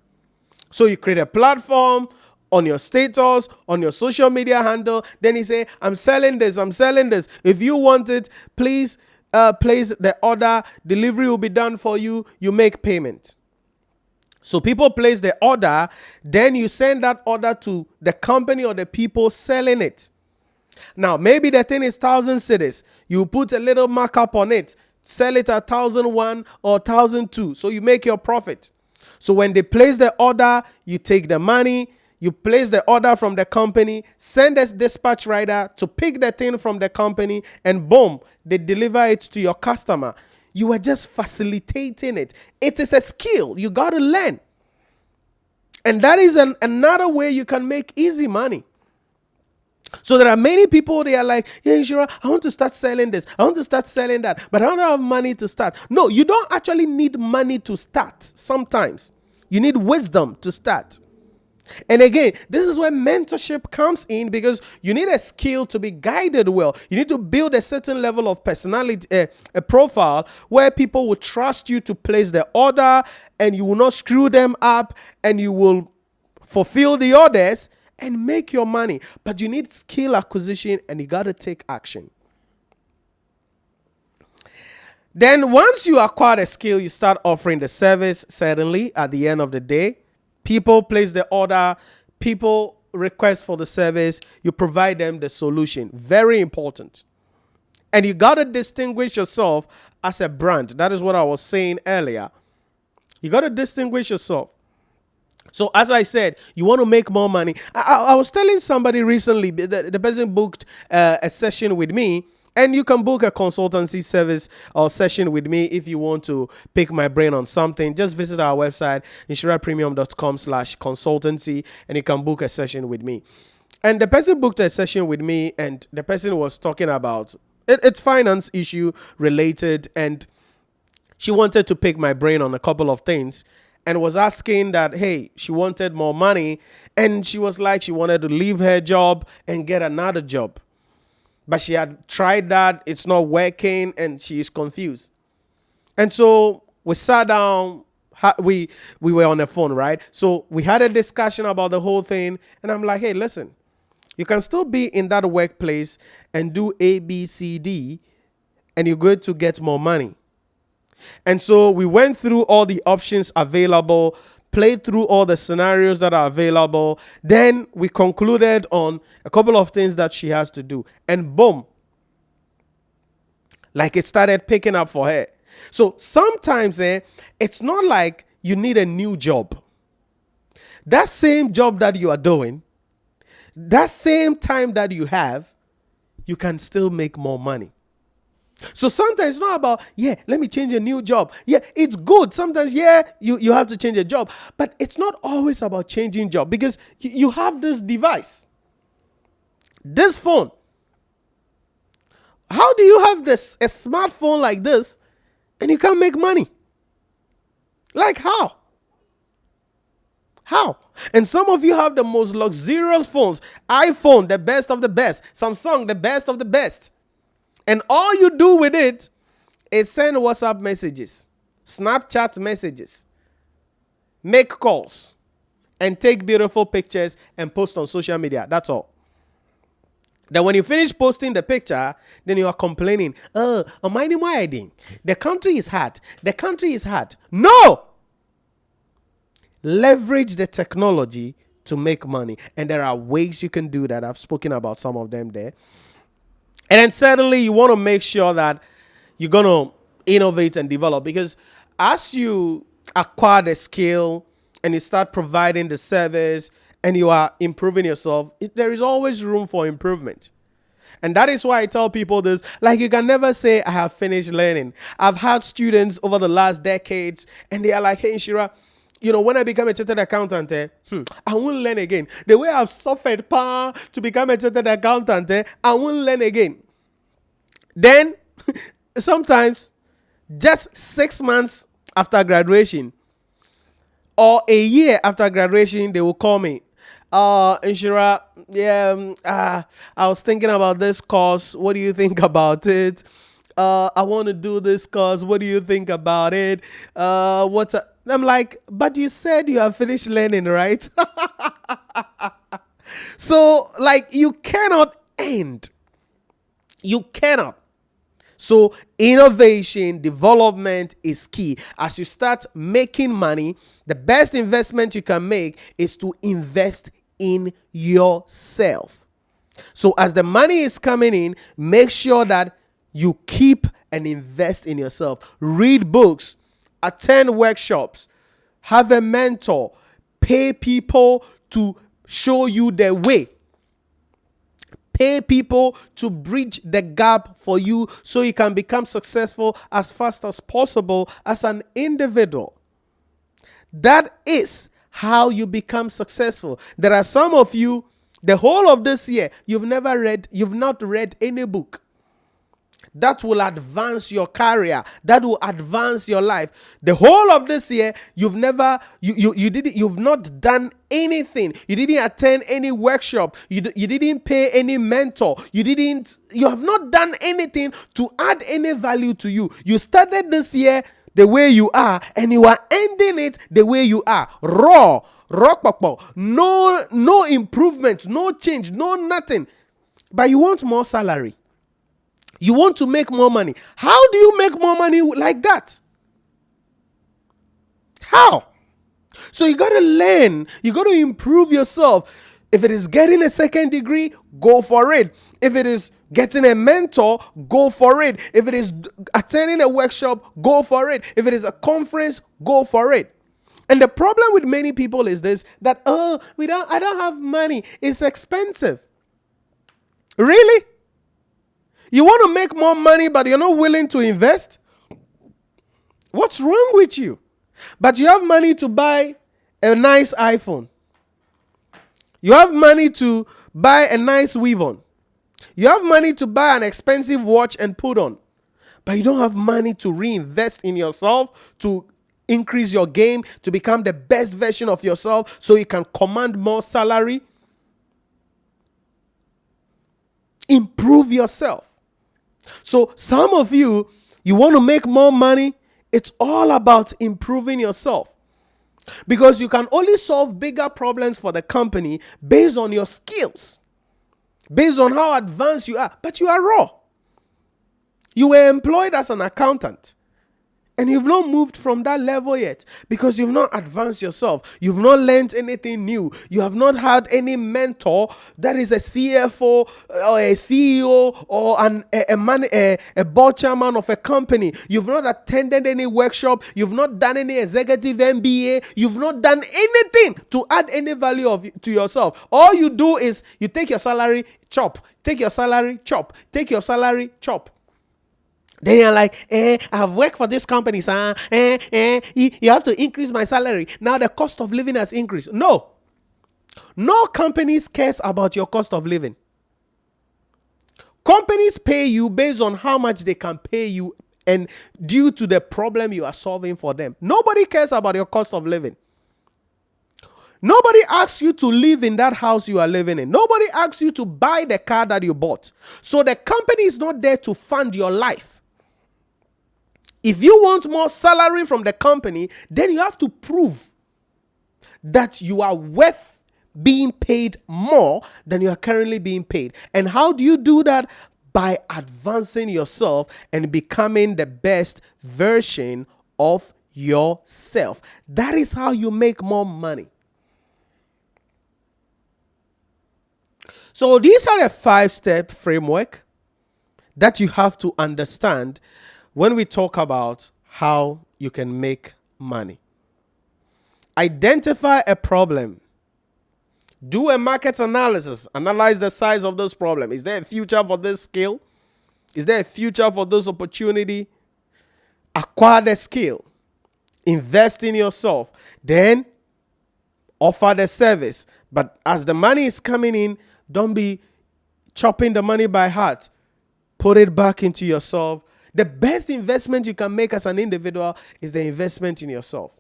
So you create a platform on your status, on your social media handle. Then you say, I'm selling this. If you want it, please place the order. Delivery will be done for you. You make payment. So people place the order, then you send that order to the company or the people selling it. Now, maybe the thing is 1,000 cedis. You put a little markup on it, sell it at 1,001 or 1,002. So you make your profit. So when they place the order, you take the money, you place the order from the company, send a dispatch rider to pick the thing from the company, and boom, they deliver it to your customer. You are just facilitating it. It is a skill you got to learn. And that is another way you can make easy money. So there are many people, they are like, yeah, Nhyira, I want to start selling this. I want to start selling that. But I don't have money to start. No, you don't actually need money to start sometimes. You need wisdom to start. And again, this is where mentorship comes in, because you need a skill to be guided well. You need to build a certain level of personality, a profile where people will trust you to place the order and you will not screw them up and you will fulfill the orders and make your money. But you need skill acquisition and you got to take action. Then once you acquire a skill, you start offering the service. Certainly at the end of the day, people place the order, people request for the service, you provide them the solution. Very important. And you got to distinguish yourself as a brand. That is what I was saying earlier. You got to distinguish yourself. So as I said, you want to make more money. I was telling somebody recently, the person booked a session with me. And you can book a consultancy service or session with me if you want to pick my brain on something. Just visit our website, nhyirapremium.com/consultancy, and you can book a session with me. And the person booked a session with me, and the person was talking about it's finance issue related, and she wanted to pick my brain on a couple of things and was asking that, hey, she wanted more money, and she was like, she wanted to leave her job and get another job. But she had tried that, it's not working, and she is confused. And so we sat down, we were on the phone, right? So we had a discussion about the whole thing, and I'm like, hey, listen, you can still be in that workplace and do A, B, C, D, and you're going to get more money. And so we went through all the options available, played through all the scenarios that are available. Then we concluded on a couple of things that she has to do. And boom, like it started picking up for her. So sometimes it's not like you need a new job. That same job that you are doing, that same time that you have, you can still make more money. So sometimes it's not about, let me change a new job. Yeah, it's good. Sometimes, you have to change a job. But it's not always about changing job, because you have this device, this phone. How do you have this a smartphone like this and you can't make money? Like how? How? And some of you have the most luxurious phones. iPhone, the best of the best. Samsung, the best of the best. And all you do with it is send WhatsApp messages, Snapchat messages, make calls, and take beautiful pictures and post on social media. That's all. Then when you finish posting the picture, then you are complaining, oh, am I doing? The country is hard. The country is hard. No! Leverage the technology to make money. And there are ways you can do that. I've spoken about some of them there. And then certainly you want to make sure that you're going to innovate and develop, because as you acquire the skill and you start providing the service and you are improving yourself, there is always room for improvement. And that is why I tell people this, like, you can never say, I have finished learning. I've had students over the last decades and they are like, hey, Nhyira, you know, when I become a chartered accountant, I won't learn again. The way I've suffered to become a chartered accountant, I won't learn again. Then, sometimes, just 6 months after graduation, or a year after graduation, they will call me. Nhyira, I was thinking about this course. What do you think about it? I want to do this course. What do you think about it? I'm like, but you said you have finished learning, right? So, like, you cannot end. You cannot. So innovation, development is key. As you start making money, the best investment you can make is to invest in yourself. So as the money is coming in, make sure that you keep and invest in yourself. Read books, attend workshops, have a mentor, pay people to show you the way. Pay people to bridge the gap for you so you can become successful as fast as possible as an individual. That is how you become successful. There are some of you, the whole of this year, you've not read any book that will advance your career, that will advance your life. The whole of this year, you've not done anything. You didn't attend any workshop. You didn't pay any mentor. You have not done anything to add any value to you. You started this year the way you are, and you are ending it the way you are. Raw, no improvement, no change, no nothing. But you want more salary. You want to make more money. How do you make more money like that? How? So you got to learn. You got to improve yourself. If it is getting a second degree, go for it. If it is getting a mentor, go for it. If it is attending a workshop, go for it. If it is a conference, go for it. And the problem with many people is this, that, I don't have money. It's expensive. Really? You want to make more money, but you're not willing to invest? What's wrong with you? But you have money to buy a nice iPhone. You have money to buy a nice weave on. You have money to buy an expensive watch and put on. But you don't have money to reinvest in yourself, to increase your game, to become the best version of yourself so you can command more salary. Improve yourself. So some of you want to make more money. It's all about improving yourself. Because you can only solve bigger problems for the company based on your skills, based on how advanced you are. But you are raw. You were employed as an accountant, and you've not moved from that level yet because you've not advanced yourself. You've not learned anything new. You have not had any mentor that is a CFO or a CEO or a board chairman of a company. You've not attended any workshop. You've not done any executive MBA. You've not done anything to add any value to yourself. All you do is you take your salary, chop. Take your salary, chop. Take your salary, chop. Then you're like, I've worked for this company, sir. You have to increase my salary. Now the cost of living has increased. No companies cares about your cost of living. Companies pay you based on how much they can pay you and due to the problem you are solving for them. Nobody cares about your cost of living. Nobody asks you to live in that house you are living in. Nobody asks you to buy the car that you bought. So the company is not there to fund your life. If you want more salary from the company, then you have to prove that you are worth being paid more than you are currently being paid. And how do you do that? By advancing yourself and becoming the best version of yourself. That is how you make more money. So these are a 5-step framework that you have to understand when we talk about how you can make money. Identify a problem. Do a market analysis. Analyze the size of this problem. Is there a future for this skill? Is there a future for this opportunity? Acquire the skill. Invest in yourself. Then offer the service. But as the money is coming in, don't be chopping the money by heart. Put it back into yourself. The best investment you can make as an individual is the investment in yourself.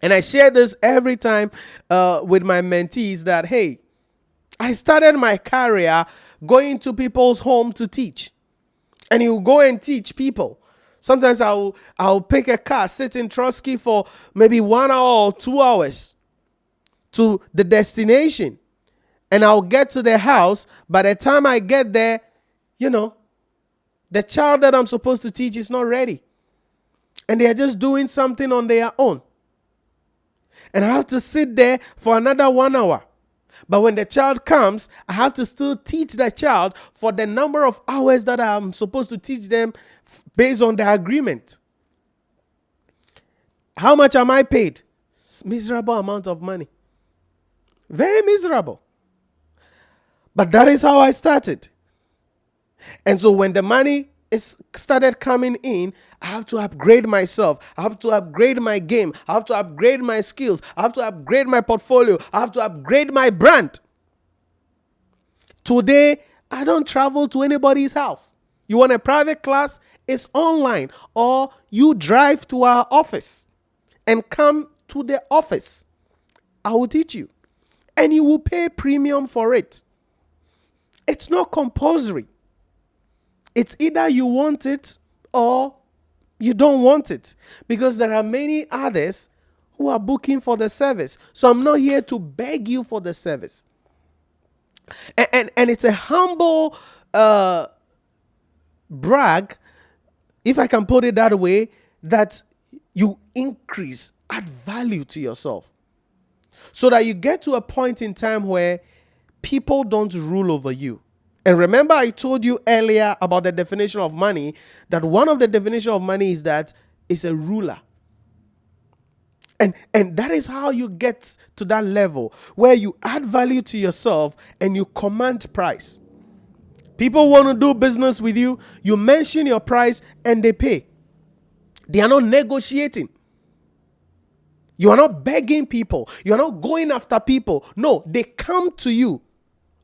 And I share this every time with my mentees that, hey, I started my career going to people's home to teach. And you go and teach people. Sometimes I'll pick a car, sit in Trotsky for maybe 1 hour or 2 hours to the destination. And I'll get to the house. By the time I get there, the child that I'm supposed to teach is not ready. And they are just doing something on their own. And I have to sit there for another 1 hour. But when the child comes, I have to still teach the child for the number of hours that I'm supposed to teach them based on the agreement. How much am I paid? Miserable amount of money. Very miserable. But that is how I started. And so when the money started coming in, I have to upgrade myself. I have to upgrade my game. I have to upgrade my skills. I have to upgrade my portfolio. I have to upgrade my brand. Today, I don't travel to anybody's house. You want a private class? It's online. Or you drive to our office and come to the office. I will teach you. And you will pay premium for it. It's not compulsory. It's either you want it or you don't want it. Because there are many others who are booking for the service. So I'm not here to beg you for the service. And it's a humble brag, if I can put it that way, that you increase, add value to yourself. So that you get to a point in time where people don't rule over you. And remember, I told you earlier about the definition of money, that one of the definitions of money is that it's a ruler. And that is how you get to that level where you add value to yourself and you command price. People want to do business with you. You mention your price and they pay. They are not negotiating. You are not begging people. You are not going after people. No, they come to you.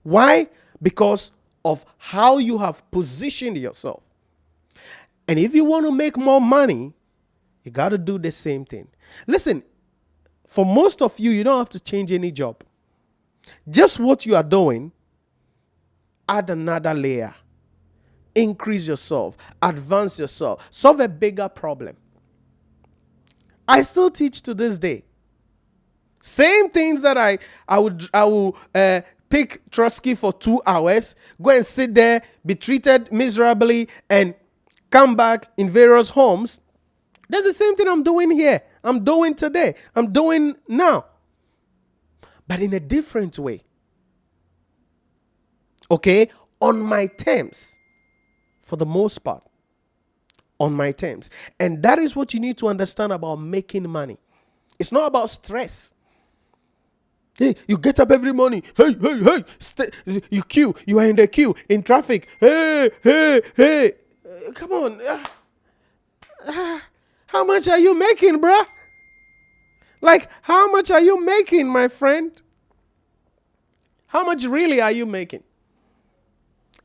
Why? Because of how you have positioned yourself. And if you want to make more money, you got to do the same thing. Listen, for most of you, you don't have to change any job. Just what you are doing, add another layer. Increase yourself. Advance yourself. Solve a bigger problem. I still teach to this day. Same things that I will pick Trotsky for 2 hours, go and sit there, be treated miserably, and come back in various homes. That's the same thing I'm doing here. I'm doing today. I'm doing now. But in a different way. Okay? On my terms. For the most part. On my terms. And that is what you need to understand about making money. It's not about stress. Hey, you get up every morning. Hey. You queue. You are in the queue, in traffic. Hey. Come on. How much are you making, bruh? Like, how much are you making, my friend? How much really are you making?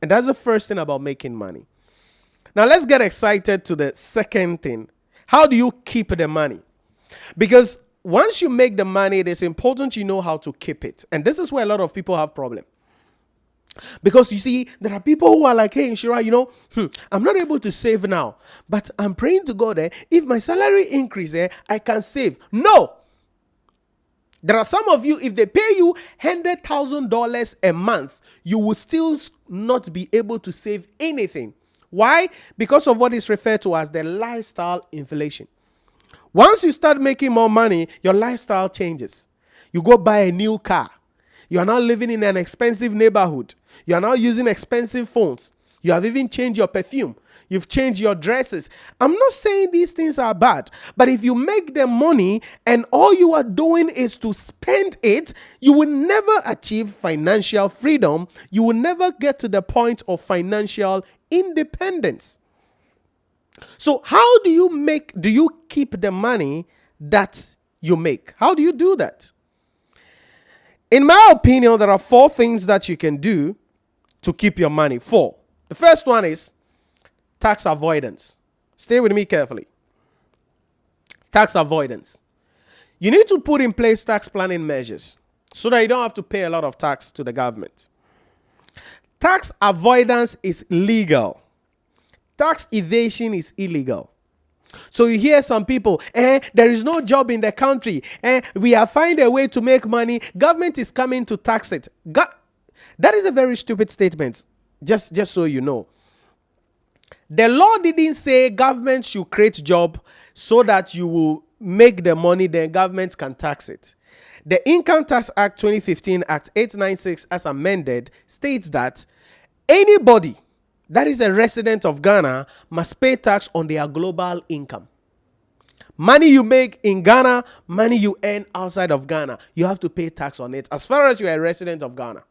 And that's the first thing about making money. Now let's get excited to the second thing. How do you keep the money? Because once you make the money, it is important you know how to keep it. And this is where a lot of people have problem. Because you see, there are people who are like, hey, Nhyira, I'm not able to save now, but I'm praying to God, if my salary increases, I can save. No. There are some of you, if they pay you $100,000 a month, you will still not be able to save anything. Why? Because of what is referred to as the lifestyle inflation. Once you start making more money, your lifestyle changes. You go buy a new car. You are now living in an expensive neighborhood. You are now using expensive phones. You have even changed your perfume. You've changed your dresses. I'm not saying these things are bad, but if you make the money and all you are doing is to spend it, you will never achieve financial freedom. You will never get to the point of financial independence. So how do you keep the money that you make? How do you do that? In my opinion, there are 4 things that you can do to keep your money. 4. The first one is tax avoidance. Stay with me carefully. Tax avoidance. You need to put in place tax planning measures so that you don't have to pay a lot of tax to the government. Tax avoidance is legal. Tax evasion is illegal. So you hear some people, there is no job in the country. We have found a way to make money. Government is coming to tax it. That is a very stupid statement, just so you know. The law didn't say government should create job so that you will make the money, then government can tax it. The Income Tax Act 2015, Act 896 as amended, states that anybody that is a resident of Ghana must pay tax on their global income. Money you make in Ghana, money you earn outside of Ghana, you have to pay tax on it as far as you are a resident of Ghana.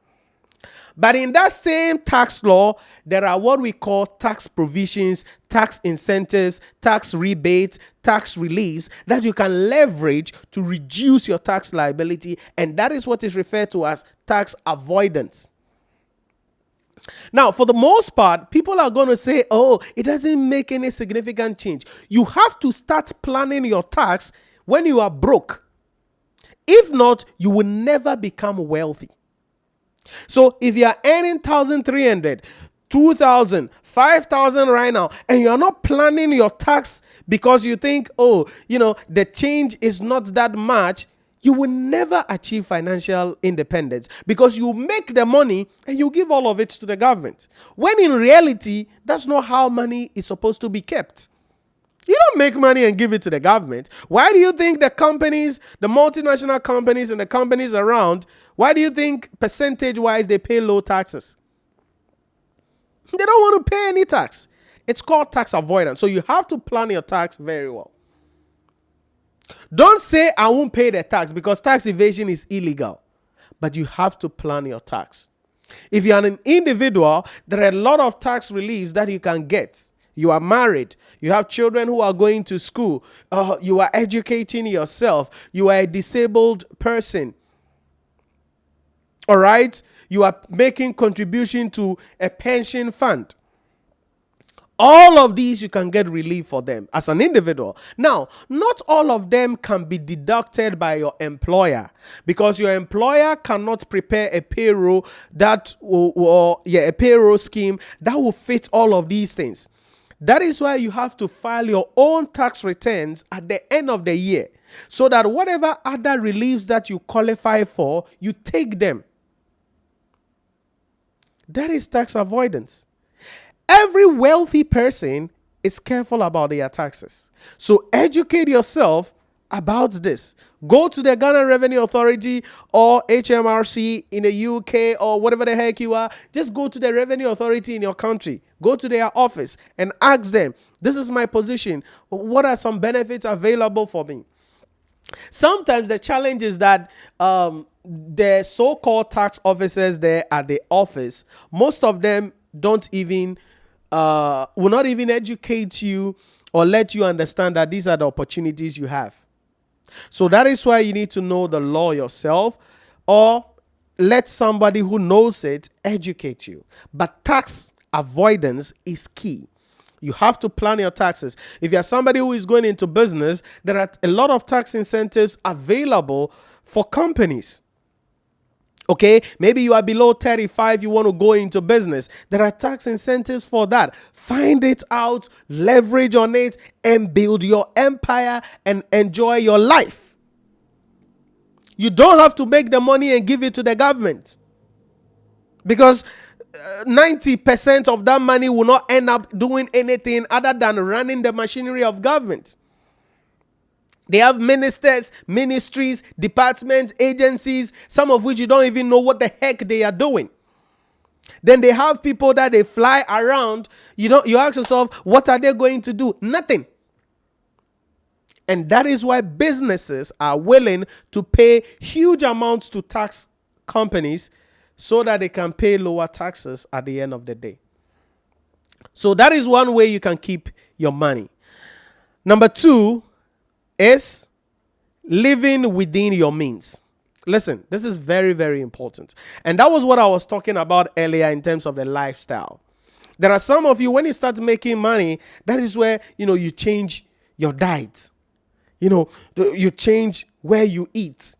But in that same tax law, there are what we call tax provisions, tax incentives, tax rebates, tax reliefs that you can leverage to reduce your tax liability. And that is what is referred to as tax avoidance. Now, for the most part, people are going to say, oh, it doesn't make any significant change. You have to start planning your tax when you are broke. If not, you will never become wealthy. So if you are earning 1,300, 2,000, 5,000 right now, and you are not planning your tax because you think, the change is not that much, you will never achieve financial independence because you make the money and you give all of it to the government. When in reality, that's not how money is supposed to be kept. You don't make money and give it to the government. Why do you think the companies, the multinational companies and the companies around, why do you think percentage-wise they pay low taxes? They don't want to pay any tax. It's called tax avoidance. So you have to plan your tax very well. Don't say I won't pay the tax because tax evasion is illegal. But you have to plan your tax. If you are an individual, there are a lot of tax reliefs that you can get. You are married. You have children who are going to school. You are educating yourself. You are a disabled person. All right? You are making contribution to a pension fund. All of these, you can get relief for them as an individual. Now, not all of them can be deducted by your employer because your employer cannot prepare a payroll a payroll scheme that will fit all of these things. That is why you have to file your own tax returns at the end of the year so that whatever other reliefs that you qualify for, you take them. That is tax avoidance. Every wealthy person is careful about their taxes. So educate yourself about this. Go to the Ghana Revenue Authority or HMRC in the UK or whatever the heck you are. Just go to the Revenue Authority in your country. Go to their office and ask them, this is my position. What are some benefits available for me? Sometimes the challenge is that the so-called tax officers there at the office, most of them don't even will not even educate you or let you understand that these are the opportunities you have. So that is why you need to know the law yourself, or let somebody who knows it educate you. But tax avoidance is key. You have to plan your taxes. If you're somebody who is going into business, there are a lot of tax incentives available for companies. Okay, maybe you are below 35, you want to go into business. There are tax incentives for that. Find it out, leverage on it, and build your empire and enjoy your life. You don't have to make the money and give it to the government, because 90% of that money will not end up doing anything other than running the machinery of government. They have ministers, ministries, departments, agencies, some of which you don't even know what the heck they are doing. Then they have people that they fly around. You ask yourself, what are they going to do? Nothing. And that is why businesses are willing to pay huge amounts to tax companies so that they can pay lower taxes at the end of the day. So that is one way you can keep your money. Number 2 is living within your means. Listen, this is very, very important. And that was what I was talking about earlier in terms of the lifestyle. There are some of you, when you start making money, that is where, you change your diet. You change where you eat.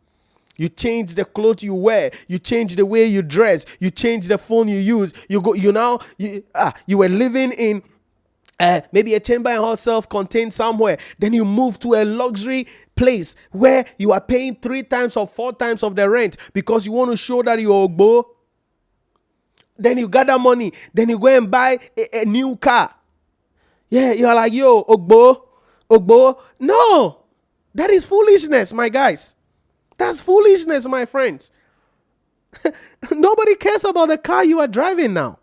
You change the clothes you wear. You change the way you dress. You change the phone you use. You were living in maybe a chamber and hall self-contained somewhere. Then you move to a luxury place where you are paying 3 times or 4 times of the rent because you want to show that you're Ogbo. Then you gather money. Then you go and buy a new car. Yeah, you're like, yo, Ogbo. No, that is foolishness, my guys. That's foolishness, my friends. Nobody cares about the car you are driving now.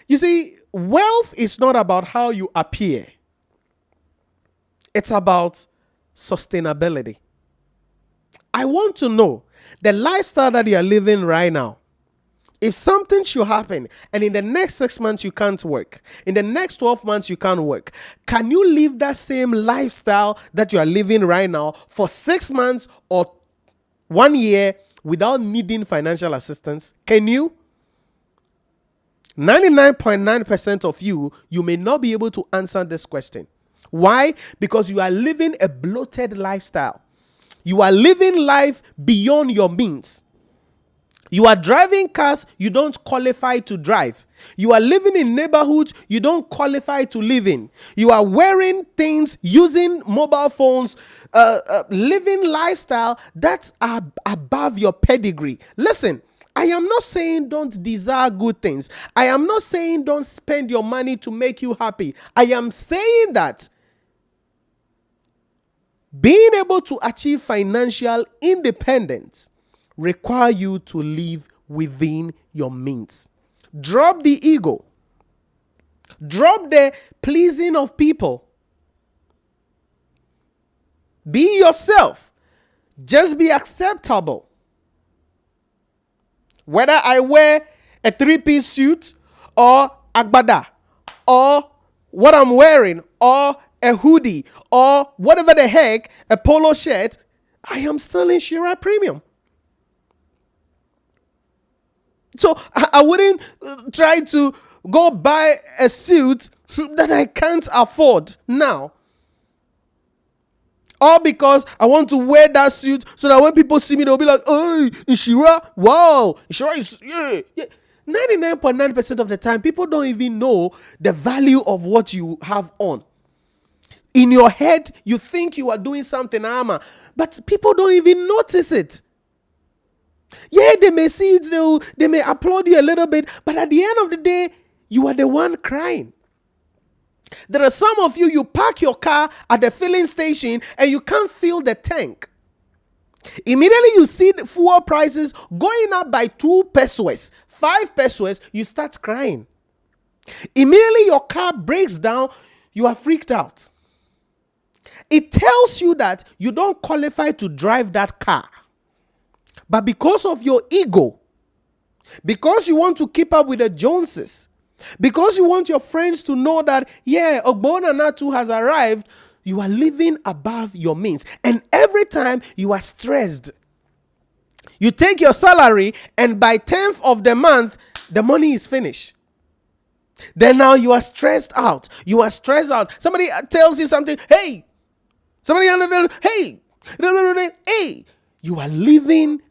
You see, wealth is not about how you appear. It's about sustainability. I want to know the lifestyle that you are living right now. If something should happen and in the next 6 months you can't work, in the next 12 months you can't work, can you live that same lifestyle that you are living right now for 6 months or 1 year without needing financial assistance? Can you? 99.9% of you may not be able to answer this question. Why? Because you are living a bloated lifestyle. You are living life beyond your means. You are driving cars you don't qualify to drive. You are living in neighborhoods you don't qualify to live in. You are wearing things, using mobile phones, living lifestyle that's above your pedigree. Listen, I am not saying don't desire good things. I am not saying don't spend your money to make you happy. I am saying that being able to achieve financial independence require you to live within your means. Drop the ego. Drop the pleasing of people. Be yourself. Just be acceptable. Whether I wear a 3-piece suit or agbada or what I'm wearing or a hoodie or whatever the heck, a polo shirt, I am still in Nhyira Premium. So I wouldn't try to go buy a suit that I can't afford now. All because I want to wear that suit so that when people see me, they'll be like, hey, Nhyira, wow, Nhyira is, yeah. 99.9% of the time, people don't even know the value of what you have on. In your head, you think you are doing something, but people don't even notice it. Yeah, they may see it, they may applaud you a little bit, but at the end of the day, you are the one crying. There are some of you park your car at the filling station and you can't fill the tank. Immediately you see the fuel prices going up by 2 pesos, 5 pesos, you start crying. Immediately your car breaks down, you are freaked out. It tells you that you don't qualify to drive that car. But because of your ego, because you want to keep up with the Joneses, because you want your friends to know that, yeah, Ogbona Natu has arrived, you are living above your means. And every time you are stressed, You take your salary, and by 10th of the month, the money is finished. Then now you are stressed out. You are stressed out. Somebody tells you something. Hey, somebody, hey, hey. You are living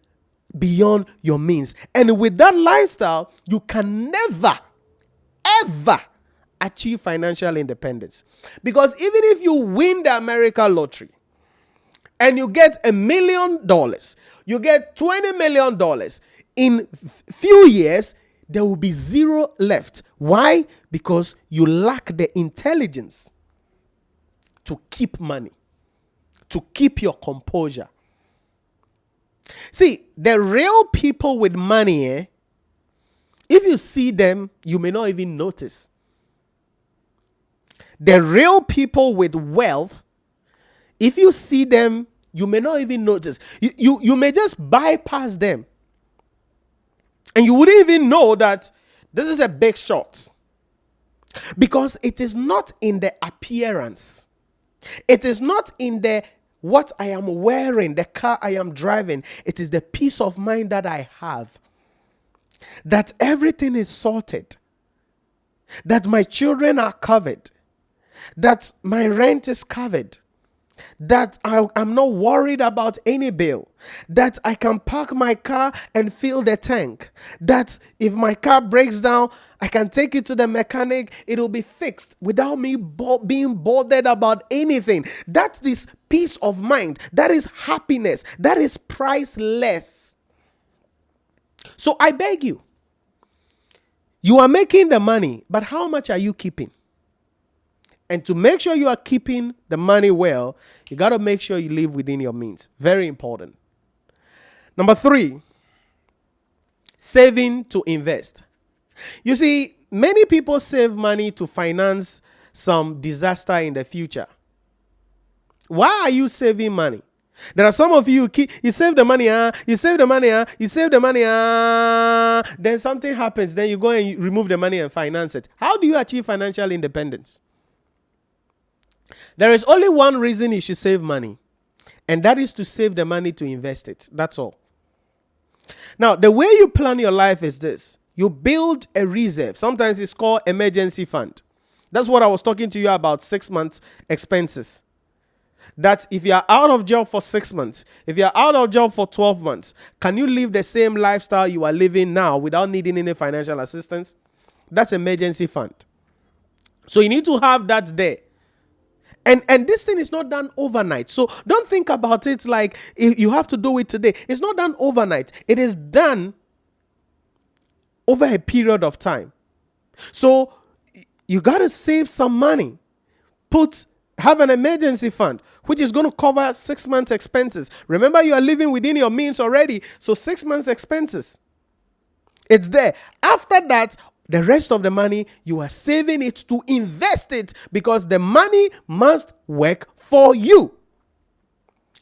beyond your means. And with that lifestyle, you can never, ever achieve financial independence. Because even if you win the American lottery and you get $1 million, you get $20 million, in few years, there will be zero left. Why? Because you lack the intelligence to keep money, to keep your composure. See, the real people with money, if you see them, you may not even notice. The real people with wealth, if you see them, you may not even notice. You may just bypass them. And you wouldn't even know that this is a big shot. Because it is not in the appearance. It is not in the what I am wearing, the car I am driving. It is the peace of mind that I have. That everything is sorted. That my children are covered. That my rent is covered. That I'm not worried about any bill. That I can park my car and fill the tank. That if my car breaks down, I can take it to the mechanic. It will be fixed without me being bothered about anything. That is peace of mind. That is happiness. That is priceless. So I beg you, you are making the money, but how much are you keeping? And to make sure you are keeping the money well, you got to make sure you live within your means. Very important. Number 3, saving to invest. You see, many people save money to finance some disaster in the future. Why are you saving money? There are some of you, you save the money, you save the money, you save the money, then something happens, then you go and you remove the money and finance it. How do you achieve financial independence? There is only one reason you should save money, and that is to save the money to invest it. That's all. Now, the way you plan your life is this. You build a reserve. Sometimes it's called emergency fund. That's what I was talking to you about, 6 months expenses. That if you are out of job for 6 months, if you are out of job for 12 months, can you live the same lifestyle you are living now without needing any financial assistance? That's emergency fund. So you need to have that there. And this thing is not done overnight. So don't think about it like you have to do it today. It's not done overnight. It is done over a period of time. So you got to save some money. Have an emergency fund, which is going to cover 6 months expenses. Remember, you are living within your means already. So 6 months expenses. It's there. After that, the rest of the money, you are saving it to invest it because the money must work for you.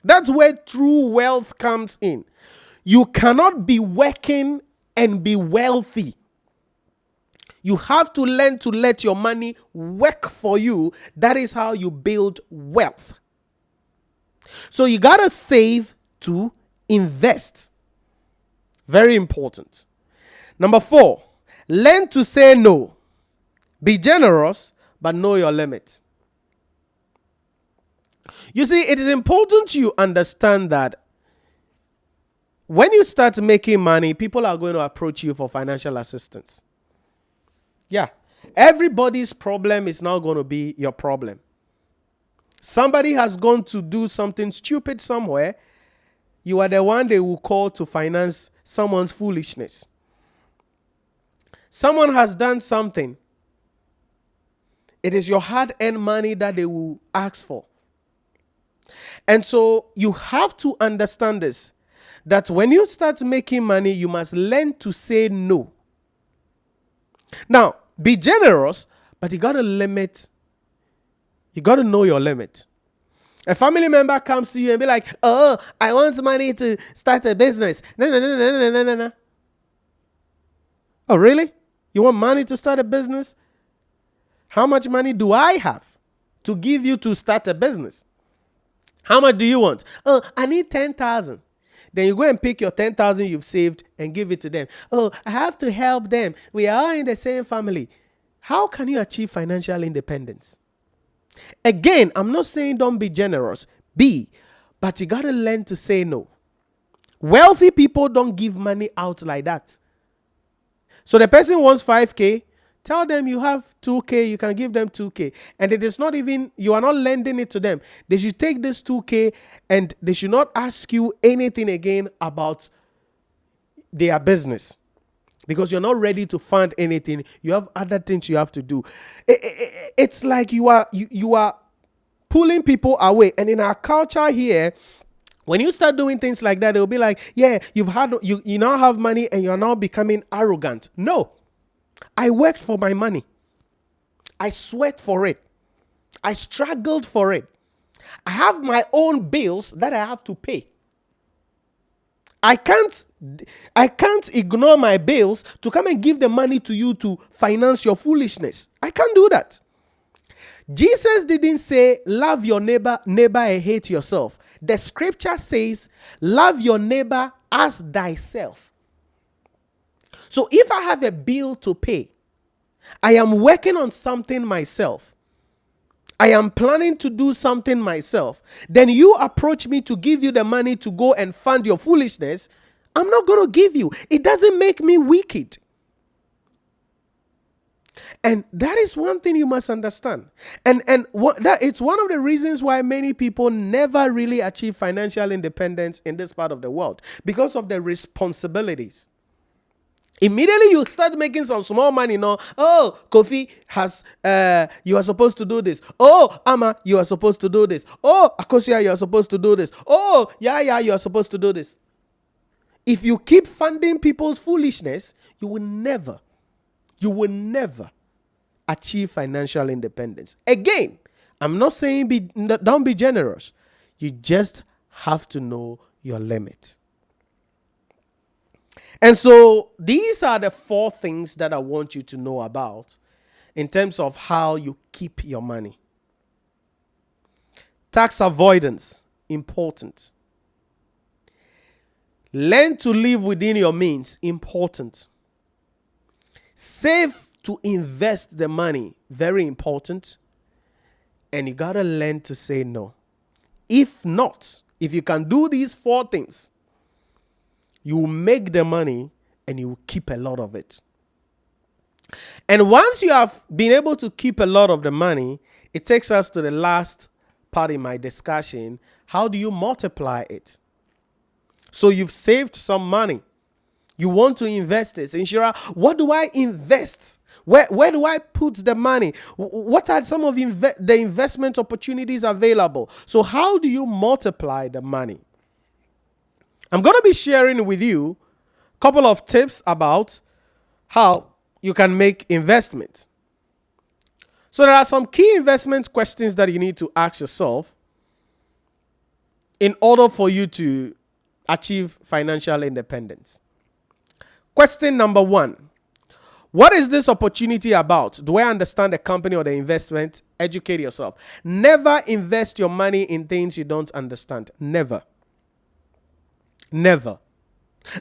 That's where true wealth comes in. You cannot be working and be wealthy. You have to learn to let your money work for you. That is how you build wealth. So you got to save to invest. Very important. Number 4. Learn to say no. Be generous, but know your limits. You see, it is important you understand that when you start making money, people are going to approach you for financial assistance. Yeah. Everybody's problem is not going to be your problem. Somebody has gone to do something stupid somewhere. You are the one they will call to finance someone's foolishness. Someone has done something. It is your hard-earned money that they will ask for. And so you have to understand this, that when you start making money, you must learn to say no. Now, be generous, but you got to limit. You got to know your limit. A family member comes to you and be like, oh, I want money to start a business. No. Oh, really? You want money to start a business? How much money do I have to give you to start a business? How much do you want? Oh, I need 10,000. Then you go and pick your 10,000 you've saved and give it to them. Oh, I have to help them. We are all in the same family. How can you achieve financial independence? Again, I'm not saying don't be generous. Be, but you got to learn to say no. Wealthy people don't give money out like that. So the person wants 5K. Tell them you have 2K, you can give them 2K. And it is not even, you are not lending it to them. They should take this 2K and they should not ask you anything again about their business. Because you're not ready to fund anything. You have other things you have to do. It's like you are pulling people away. And in our culture here, when you start doing things like that, they'll be like, yeah, you now have money and you're now becoming arrogant. No. I worked for my money. I sweat for it. I struggled for it. I have my own bills that I have to pay. I can't ignore my bills to come and give the money to you to finance your foolishness. I can't do that. Jesus didn't say, love your neighbor and hate yourself. The scripture says, love your neighbor as thyself. So if I have a bill to pay, I am working on something myself, I am planning to do something myself, then you approach me to give you the money to go and fund your foolishness, I'm not going to give you. It doesn't make me wicked. And that is one thing you must understand. And it's one of the reasons why many people never really achieve financial independence in this part of the world, because of the responsibilities. Immediately you start making some small money now. Oh, Kofi has, you are supposed to do this. Oh, Ama, you are supposed to do this. Oh, Akosia, you are supposed to do this. Oh, yeah, you are supposed to do this. If you keep funding people's foolishness, you will never achieve financial independence. Again, I'm not saying don't be generous. You just have to know your limit. And so these are the 4 things that I want you to know about in terms of how you keep your money. Tax avoidance, important. Learn to live within your means, important. Save to invest the money, very important. And you got to learn to say no. If not, if you can do these 4 things, you will make the money and you will keep a lot of it. And once you have been able to keep a lot of the money, it takes us to the last part in my discussion. How do you multiply it? So you've saved some money. You want to invest it. Nhyira, what do I invest? Where do I put the money? What are some of the investment opportunities available? So how do you multiply the money? I'm going to be sharing with you a couple of tips about how you can make investments. So there are some key investment questions that you need to ask yourself in order for you to achieve financial independence. Question number 1. What is this opportunity about? Do I understand the company or the investment? Educate yourself. Never invest your money in things you don't understand. Never. Never.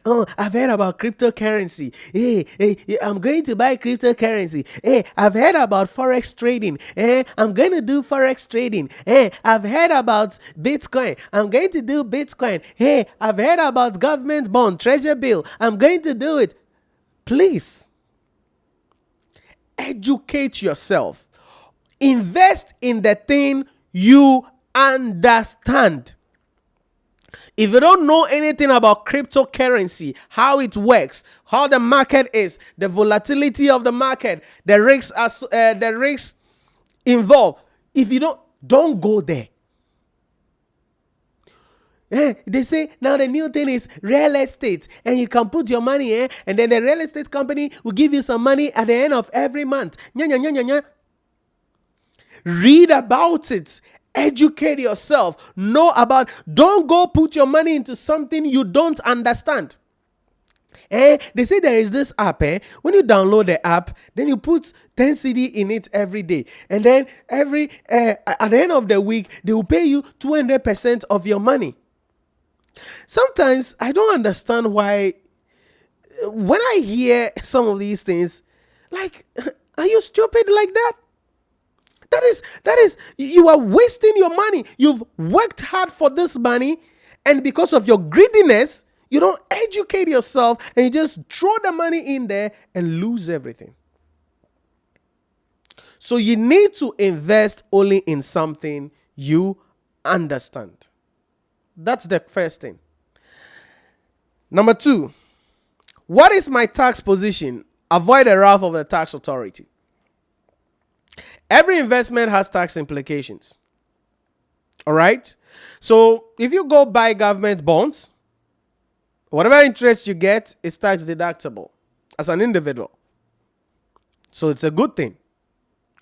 Oh, I've heard about cryptocurrency. Hey, I'm going to buy cryptocurrency. Hey, I've heard about forex trading. Hey, I'm going to do forex trading. Hey, I've heard about Bitcoin. I'm going to do Bitcoin. Hey, I've heard about government bond, treasury bill. I'm going to do it. Please, educate yourself. Invest in the thing you understand. If you don't know anything about cryptocurrency, how it works, how the market is, the volatility of the market, the risks involved, if you don't go there. They say now the new thing is real estate, and you can put your money in, and then the real estate company will give you some money at the end of every month. Read about it. Educate yourself. Know about. Don't go put your money into something you don't understand. They say there is this app. When you download the app, then you put 10 CD in it every day, and then at the end of the week they will pay you 200% of your money. Sometimes I don't understand why when I hear some of these things, like, are you stupid like that? That is, you are wasting your money. You've worked hard for this money, and because of your greediness, you don't educate yourself and you just throw the money in there and lose everything. So you need to invest only in something you understand. That's the first thing. Number 2, what is my tax position? Avoid the wrath of the tax authority. Every investment has tax implications. All right? So if you go buy government bonds, whatever interest you get is tax deductible as an individual. So it's a good thing.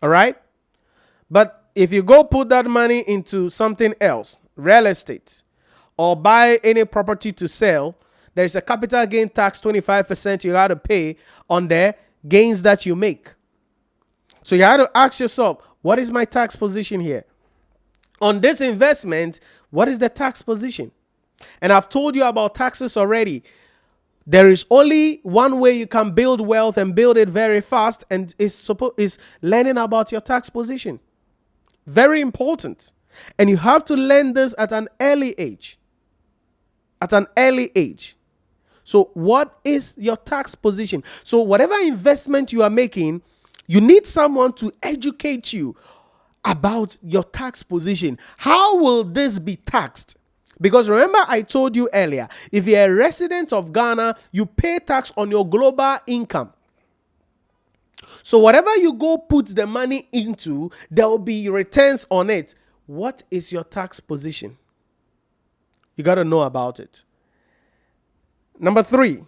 All right? But if you go put that money into something else, real estate, or buy any property to sell, there's a capital gain tax 25% you got to pay on the gains that you make. So you have to ask yourself, what is my tax position here? On this investment, what is the tax position? And I've told you about taxes already. There is only one way you can build wealth and build it very fast, and is learning about your tax position. Very important. And you have to learn this at an early age. At an early age. So what is your tax position? So whatever investment you are making, you need someone to educate you about your tax position. How will this be taxed? Because remember, I told you earlier, if you're a resident of Ghana, you pay tax on your global income. So whatever you go put the money into, there will be returns on it. What is your tax position? You got to know about it. Number 3,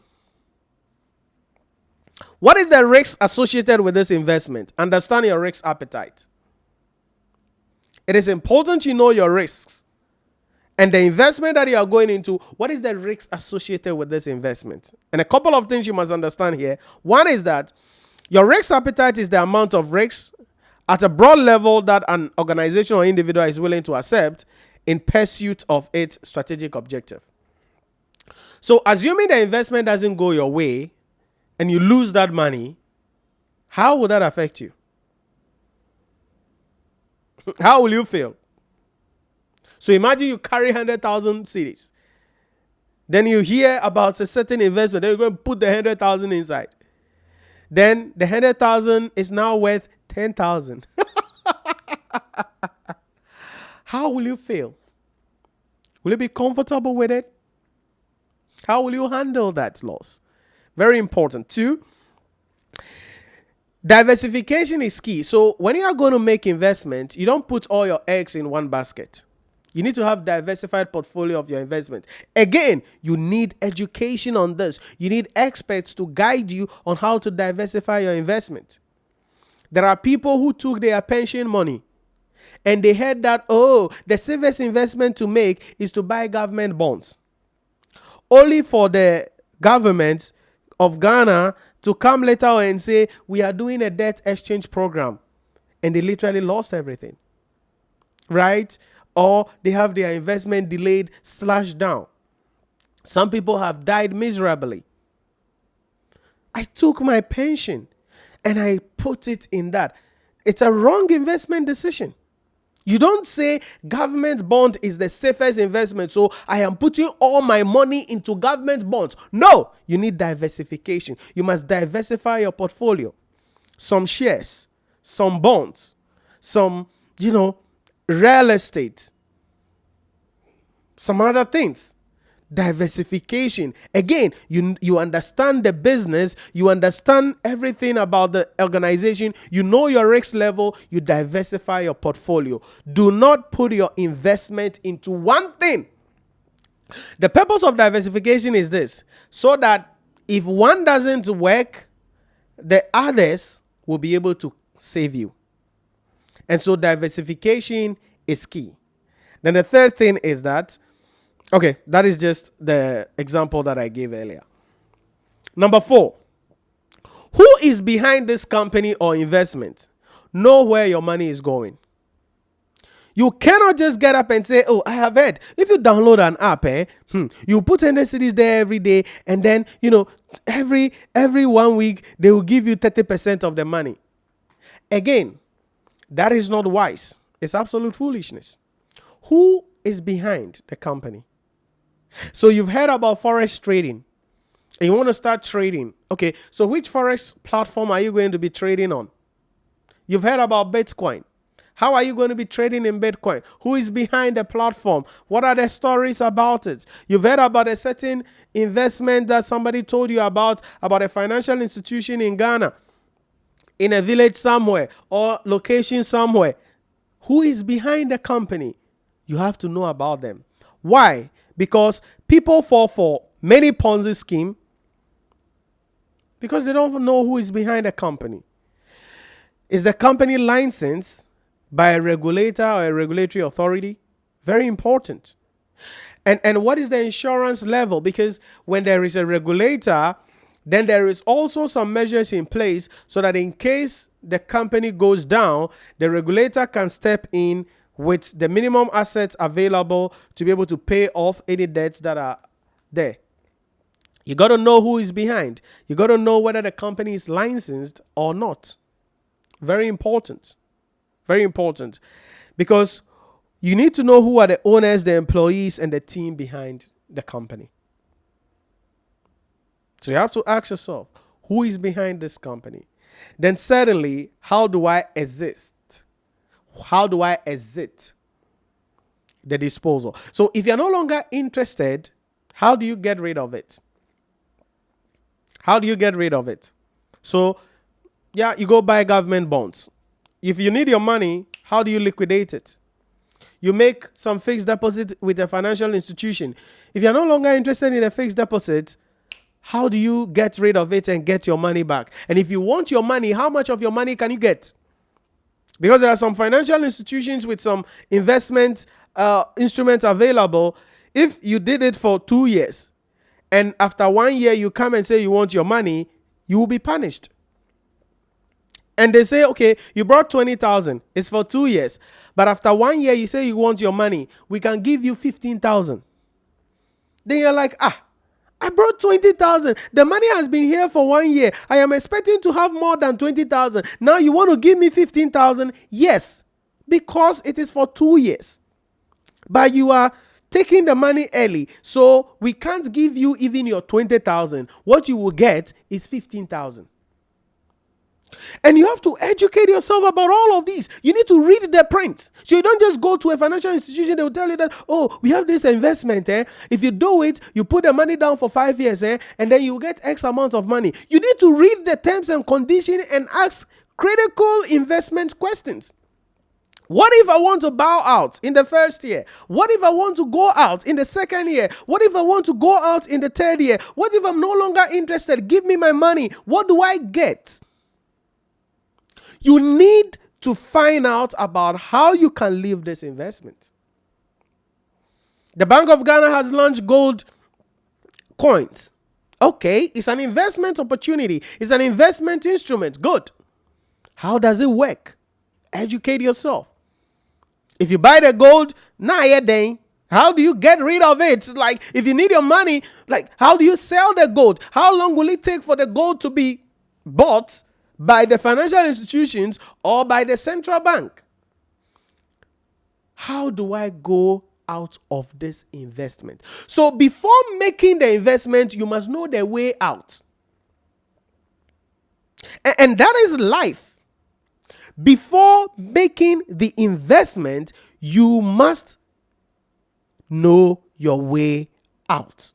what is the risk associated with this investment? Understand your risk appetite. It is important you know your risks. And the investment that you are going into, what is the risk associated with this investment? And a couple of things you must understand here. One is that your risk appetite is the amount of risks at a broad level that an organization or individual is willing to accept in pursuit of its strategic objective. So assuming the investment doesn't go your way and you lose that money, how will that affect you? How will you feel? So imagine you carry 100,000 cedis. Then you hear about a certain investment. Then you're going to put the 100,000 inside. Then the 100,000 is now worth 10,000. How will you feel? Will you be comfortable with it? How will you handle that loss? Very important. 2, diversification is key. So when you are going to make investment, you don't put all your eggs in one basket. You need to have diversified portfolio of your investment. Again, you need education on this. You need experts to guide you on how to diversify your investment. There are people who took their pension money and they heard that, the safest investment to make is to buy government bonds. Only for the government of Ghana to come later and say, we are doing a debt exchange program. And they literally lost everything. Right? Or they have their investment delayed, slashed down. Some people have died miserably. I took my pension and I put it in that. It's a wrong investment decision. You don't say government bond is the safest investment, so I am putting all my money into government bonds. No, you need diversification. You must diversify your portfolio. Some shares, some bonds, some, real estate, some other things. Diversification. Again, you understand the business, you understand everything about the organization, you know your risk level, you diversify your portfolio. Do not put your investment into one thing. The purpose of diversification is this, so that if one doesn't work, the others will be able to save you. And so diversification is key. Then the third thing is that, that is just the example that I gave earlier. Number 4, who is behind this company or investment? Know where your money is going. You cannot just get up and say, oh, I have heard. If you download an app, you put 100 cities there every day, and then, every 1 week, they will give you 30% of the money. Again, that is not wise. It's absolute foolishness. Who is behind the company? So you've heard about forex trading, and you want to start trading. Okay, so which forex platform are you going to be trading on? You've heard about Bitcoin. How are you going to be trading in Bitcoin? Who is behind the platform? What are the stories about it? You've heard about a certain investment that somebody told you about a financial institution in Ghana, in a village somewhere, or location somewhere. Who is behind the company? You have to know about them. Why? Because people fall for many Ponzi schemes because they don't know who is behind the company. Is the company licensed by a regulator or a regulatory authority? Very important. And what is the insurance level? Because when there is a regulator, then there is also some measures in place so that in case the company goes down, the regulator can step in with the minimum assets available to be able to pay off any debts that are there. You got to know who is behind. You got to know whether the company is licensed or not. Very important. Very important. Because you need to know who are the owners, the employees, and the team behind the company. So you have to ask yourself, who is behind this company? Then certainly, how do I exist? How do I exit the disposal? So if you're no longer interested, how do you get rid of it? How do you get rid of it? So, yeah, you go buy government bonds. If you need your money, how do you liquidate it? You make some fixed deposit with a financial institution. If you're no longer interested in a fixed deposit, how do you get rid of it and get your money back? And if you want your money, how much of your money can you get? Because there are some financial institutions with some investment instruments available. If you did it for 2 years, and after 1 year you come and say you want your money, you will be punished. And they say, okay, you brought 20,000. It's for 2 years. But after 1 year, you say you want your money. We can give you 15,000. Then you're like, I brought 20,000. The money has been here for 1 year. I am expecting to have more than 20,000. Now you want to give me 15,000? Yes, because it is for 2 years. But you are taking the money early. So we can't give you even your 20,000. What you will get is 15,000. And you have to educate yourself about all of these. You need to read the print. So you don't just go to a financial institution. They will tell you that, oh, we have this investment. If you do it, you put the money down for 5 years, and then you get X amount of money. You need to read the terms and conditions and ask critical investment questions. What if I want to bow out in the first year? What if I want to go out in the second year? What if I want to go out in the third year? What if I'm no longer interested? Give me my money. What do I get? You need to find out about how you can leave this investment. The Bank of Ghana has launched gold coins. Okay, it's an investment opportunity. It's an investment instrument. Good. How does it work? Educate yourself. If you buy the gold, how do you get rid of it? Like, if you need your money, like, how do you sell the gold? How long will it take for the gold to be bought by the financial institutions or by the central bank? How do I go out of this investment? So before making the investment, you must know the way out. And that is life. Before making the investment, you must know your way out.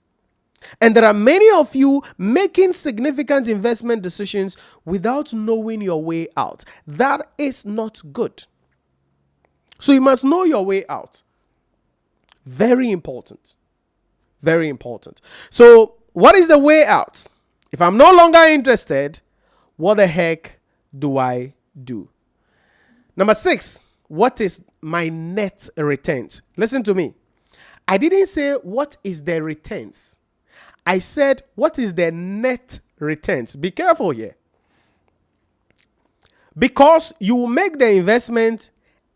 And there are many of you making significant investment decisions without knowing your way out. That is not good. So you must know your way out. Very important. Very important. So what is the way out? If I'm no longer interested, what the heck do I do? Number 6, what is my net returns? Listen to me. I didn't say what is the returns. I said, what is the net returns? Be careful here. Because you will make the investment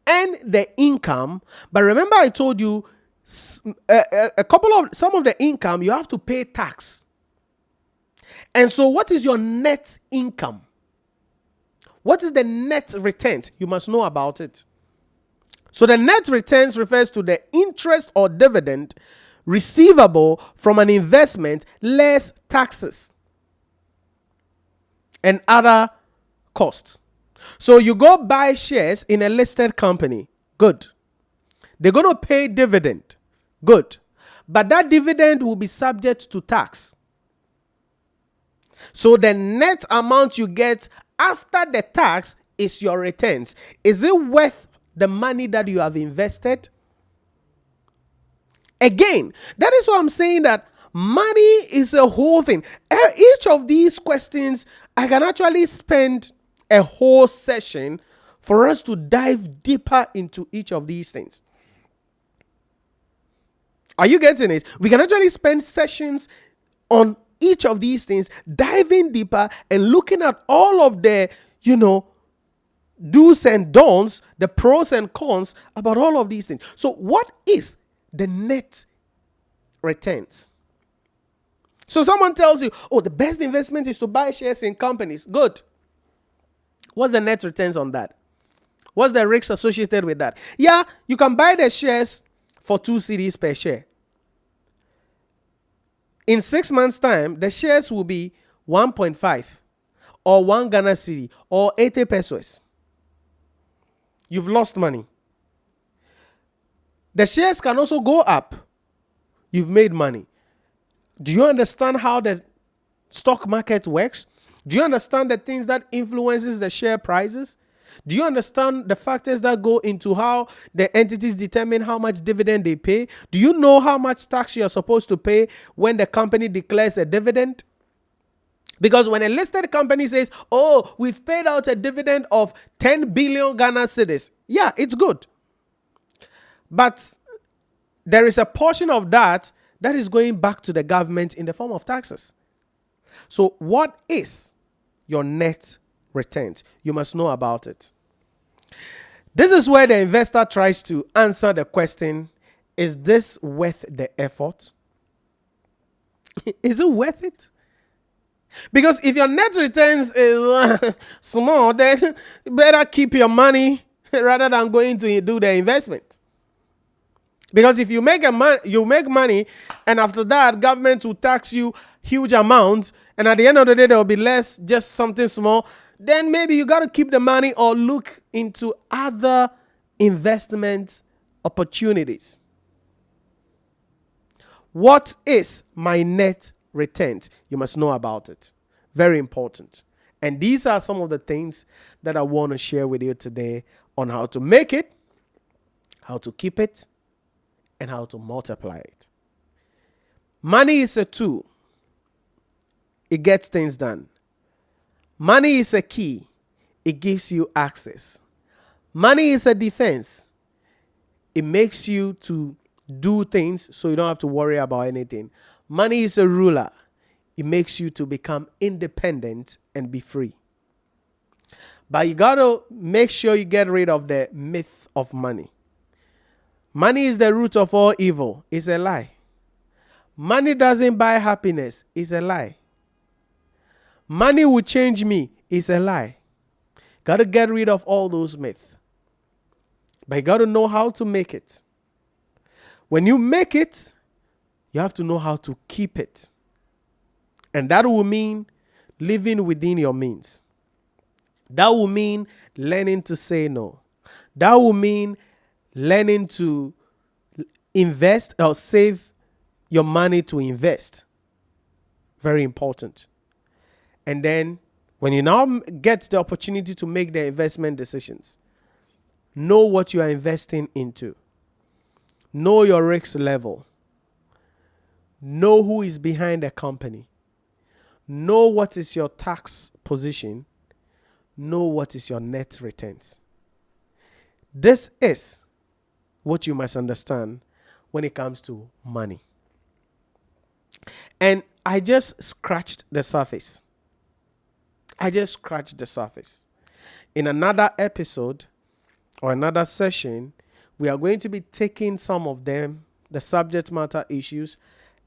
earn the income, but remember I told you some of the income you have to pay tax. And so what is your net income? What is the net returns? You must know about it. So the net returns refers to the interest or dividend receivable from an investment less taxes and other costs. So you go buy shares in a listed company. Good. They're going to pay dividend. Good. But that dividend will be subject to tax. So the net amount you get after the tax is your returns. Is it worth the money that you have invested? Again, that is why I'm saying that money is a whole thing. Each of these questions, I can actually spend a whole session for us to dive deeper into each of these things. Are you getting it? We can actually spend sessions on each of these things, diving deeper and looking at all of the, do's and don'ts, the pros and cons about all of these things. So what is the net returns? So someone tells you, oh, the best investment is to buy shares in companies. Good. What's the net returns on that? What's the risks associated with that? Yeah, you can buy the shares for 2 cedis per share. In 6 months' time, the shares will be 1.5 or 1 Ghana cedi or 80 pesos. You've lost money. The shares can also go up. You've made money. Do you understand how the stock market works? Do you understand the things that influences the share prices? Do you understand the factors that go into how the entities determine how much dividend they pay? Do you know how much tax you are supposed to pay when the company declares a dividend? Because when a listed company says, oh, we've paid out a dividend of 10 billion Ghana cedis, yeah, it's good. But there is a portion of that is going back to the government in the form of taxes. So what is your net returns? You must know about it. This is where the investor tries to answer the question, is this worth the effort? Is it worth it? Because if your net returns is small, then better keep your money rather than going to do the investment. Because if you make money, and after that, government will tax you huge amounts, and at the end of the day, there will be less, just something small, then maybe you got to keep the money or look into other investment opportunities. What is my net returns? You must know about it. Very important. And these are some of the things that I want to share with you today on how to make it, how to keep it, and how to multiply it. Money is a tool. It gets things done. Money is a key. It gives you access. Money is a defense. It makes you to do things so you don't have to worry about anything. Money is a ruler. It makes you to become independent and be free. But you got to make sure you get rid of the myth of money. Money is the root of all evil. It's a lie. Money doesn't buy happiness. It's a lie. Money will change me. It's a lie. Got to get rid of all those myths. But you got to know how to make it. When you make it, you have to know how to keep it. And that will mean living within your means. That will mean learning to say no. That will mean learning to invest or save your money to invest. Very important. And then when you now get the opportunity to make the investment decisions, know what you are investing into. Know your risk level. Know who is behind the company. Know what is your tax position. Know what is your net returns. This is what you must understand when it comes to money. And I just scratched the surface. In another episode or another session, we are going to be taking some of them, the subject matter issues,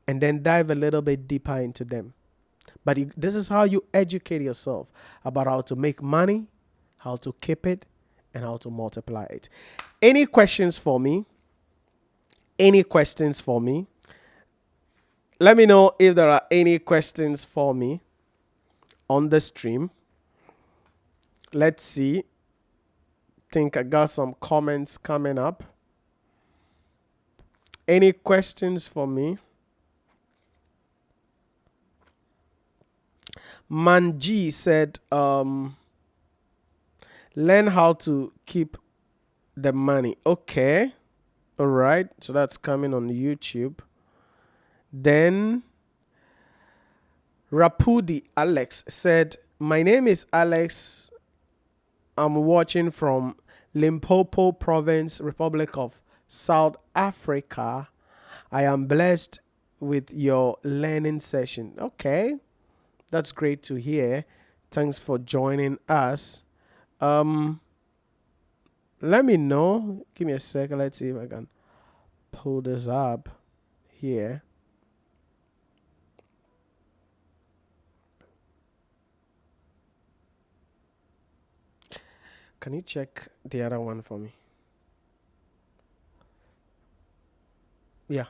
and then dive a little bit deeper into them. But this is how you educate yourself about how to make money, how to keep it, and how to multiply it. Any questions for me? Any questions for me? Let me know if there are any questions for me on the stream. Let's see. Think I got some comments coming up. Any questions for me? Manji said, learn how to keep the money. Okay. All right. So that's coming on YouTube. Then Rapudi Alex said, my name is Alex. I'm watching from Limpopo Province, Republic of South Africa. I am blessed with your learning session. Okay. That's great to hear. Thanks for joining us. Let me know. Give me a second. Let's see if I can pull this up here. Can you check the other one for me? Yeah.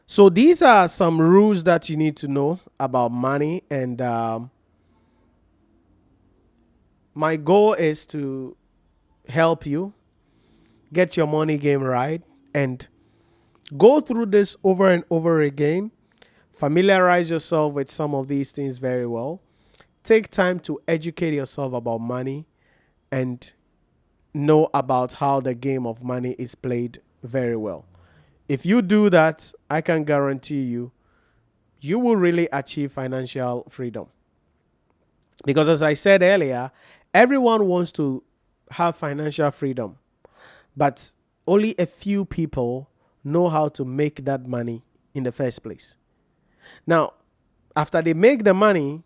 So these are some rules that you need to know about money. And my goal is to help you get your money game right and go through this over and over again. Familiarize yourself with some of these things very well. Take time to educate yourself about money and know about how the game of money is played very well. If you do that, I can guarantee you, you will really achieve financial freedom. Because as I said earlier, everyone wants to have financial freedom, but only a few people know how to make that money in the first place. Now, after they make the money,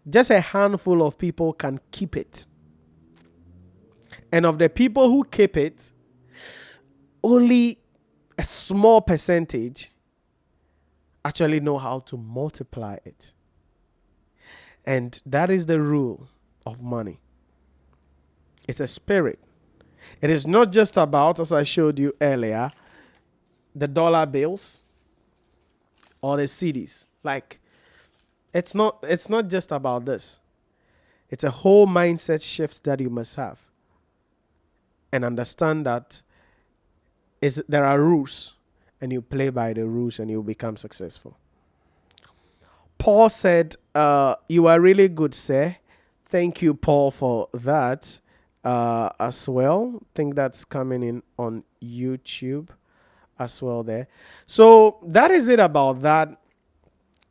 just a handful of people can keep it. And of the people who keep it, only a small percentage actually know how to multiply it. And that is the rule of money. It's a spirit. It is not just about, as I showed you earlier, the dollar bills or the CDs. Like, it's not just about this. It's a whole mindset shift that you must have. And understand that there are rules, and you play by the rules and you become successful. Paul said, you are really good, sir. Thank you, Paul, for that as well. I think that's coming in on YouTube as well there. So that is it about that.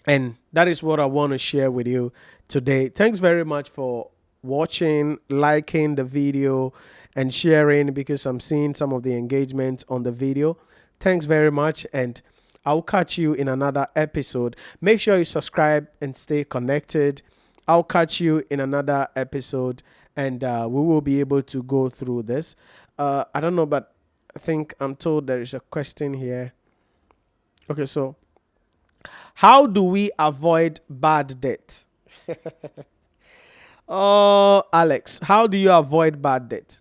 And that is what I want to share with you today. Thanks very much for watching, liking the video, and sharing, because I'm seeing some of the engagement on the video. Thanks very much, and I'll catch you in another episode. Make sure you subscribe and stay connected. I'll catch you in another episode, and we will be able to go through this. I don't know, but I think I'm told there is a question here. Okay, so how do we avoid bad debt? Oh, Alex, how do you avoid bad debt?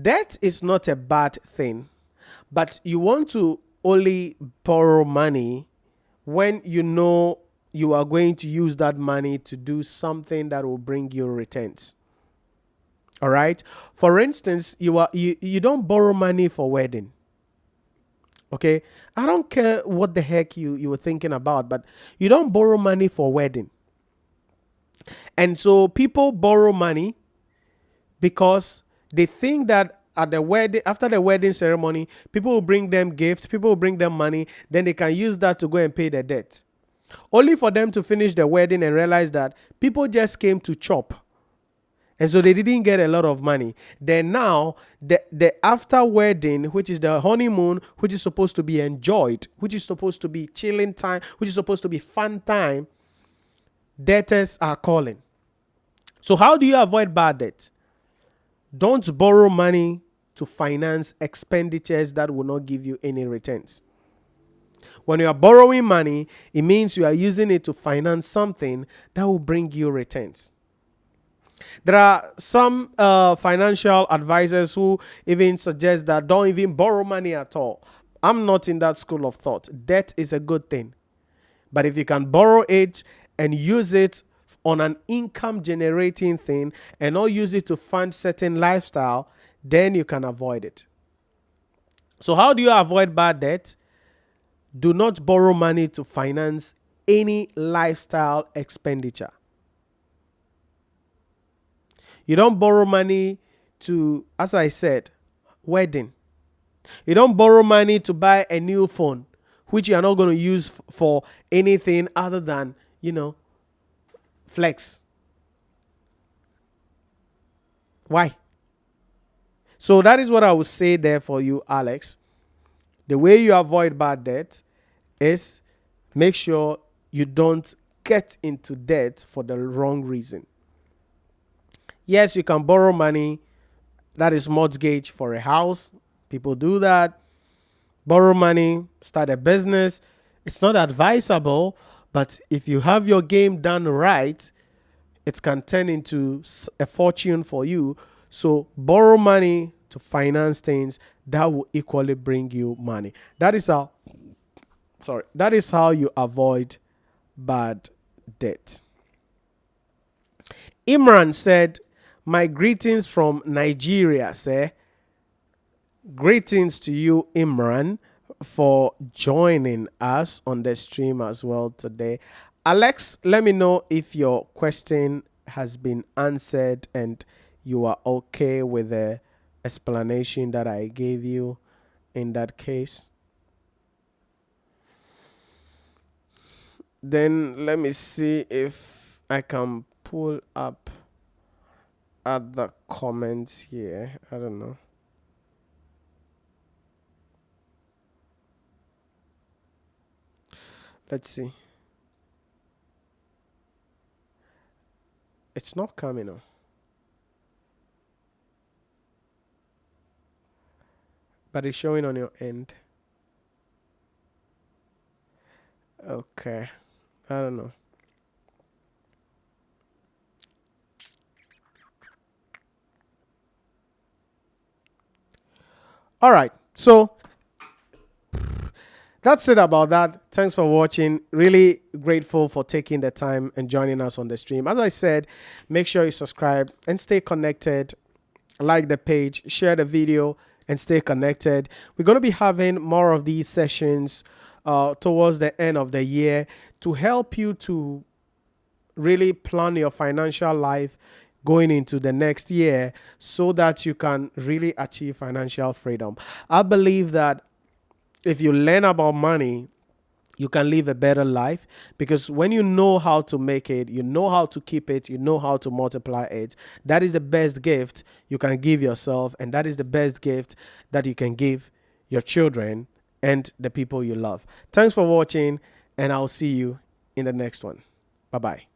Debt is not a bad thing, but you want to only borrow money when you know you are going to use that money to do something that will bring you returns. All right. For instance, you don't borrow money for wedding. Okay. I don't care what the heck you were thinking about, but you don't borrow money for wedding. And so people borrow money because they think that at the wedding, after the wedding ceremony, people will bring them gifts, people will bring them money, then they can use that to go and pay the debt. Only for them to finish the wedding and realize that people just came to chop. And so they didn't get a lot of money. Then now, the after wedding, which is the honeymoon, which is supposed to be enjoyed, which is supposed to be chilling time, which is supposed to be fun time, debtors are calling. So how do you avoid bad debt? Don't borrow money to finance expenditures that will not give you any returns. When you are borrowing money, it means you are using it to finance something that will bring you returns. There are some financial advisors who even suggest that don't even borrow money at all. I'm not in that school of thought. Debt is a good thing. But if you can borrow it and use it on an income generating thing and not use it to fund certain lifestyle, then you can avoid it. So how do you avoid bad debt? Do not borrow money to finance any lifestyle expenditure. You don't borrow money to, as I said, wedding. You don't borrow money to buy a new phone, which you are not going to use for anything other than, flex. Why? So that is what I would say there for you, Alex. The way you avoid bad debt is make sure you don't get into debt for the wrong reason. Yes, you can borrow money. That is mortgage for a house. People do that. Borrow money, start a business. It's not advisable, but if you have your game done right, it can turn into a fortune for you. So borrow money to finance things that will equally bring you money. That is how you avoid bad debt. Imran said, my greetings from Nigeria, sir. Greetings to you, Imran, for joining us on the stream as well today. Alex, let me know if your question has been answered and you are okay with the explanation that I gave you in that case. Then let me see if I can pull up other comments here. I don't know. Let's see. It's not coming on. But it's showing on your end. Okay. I don't know. All right. So that's it about that. Thanks for watching. Really grateful for taking the time and joining us on the stream. As I said, make sure you subscribe and stay connected. Like the page, share the video, and stay connected. We're going to be having more of these sessions towards the end of the year to help you to really plan your financial life going into the next year so that you can really achieve financial freedom. I believe that if you learn about money, you can live a better life, because when you know how to make it, you know how to keep it, you know how to multiply it. That is the best gift you can give yourself, and that is the best gift that you can give your children and the people you love. Thanks for watching, and I'll see you in the next one. Bye-bye.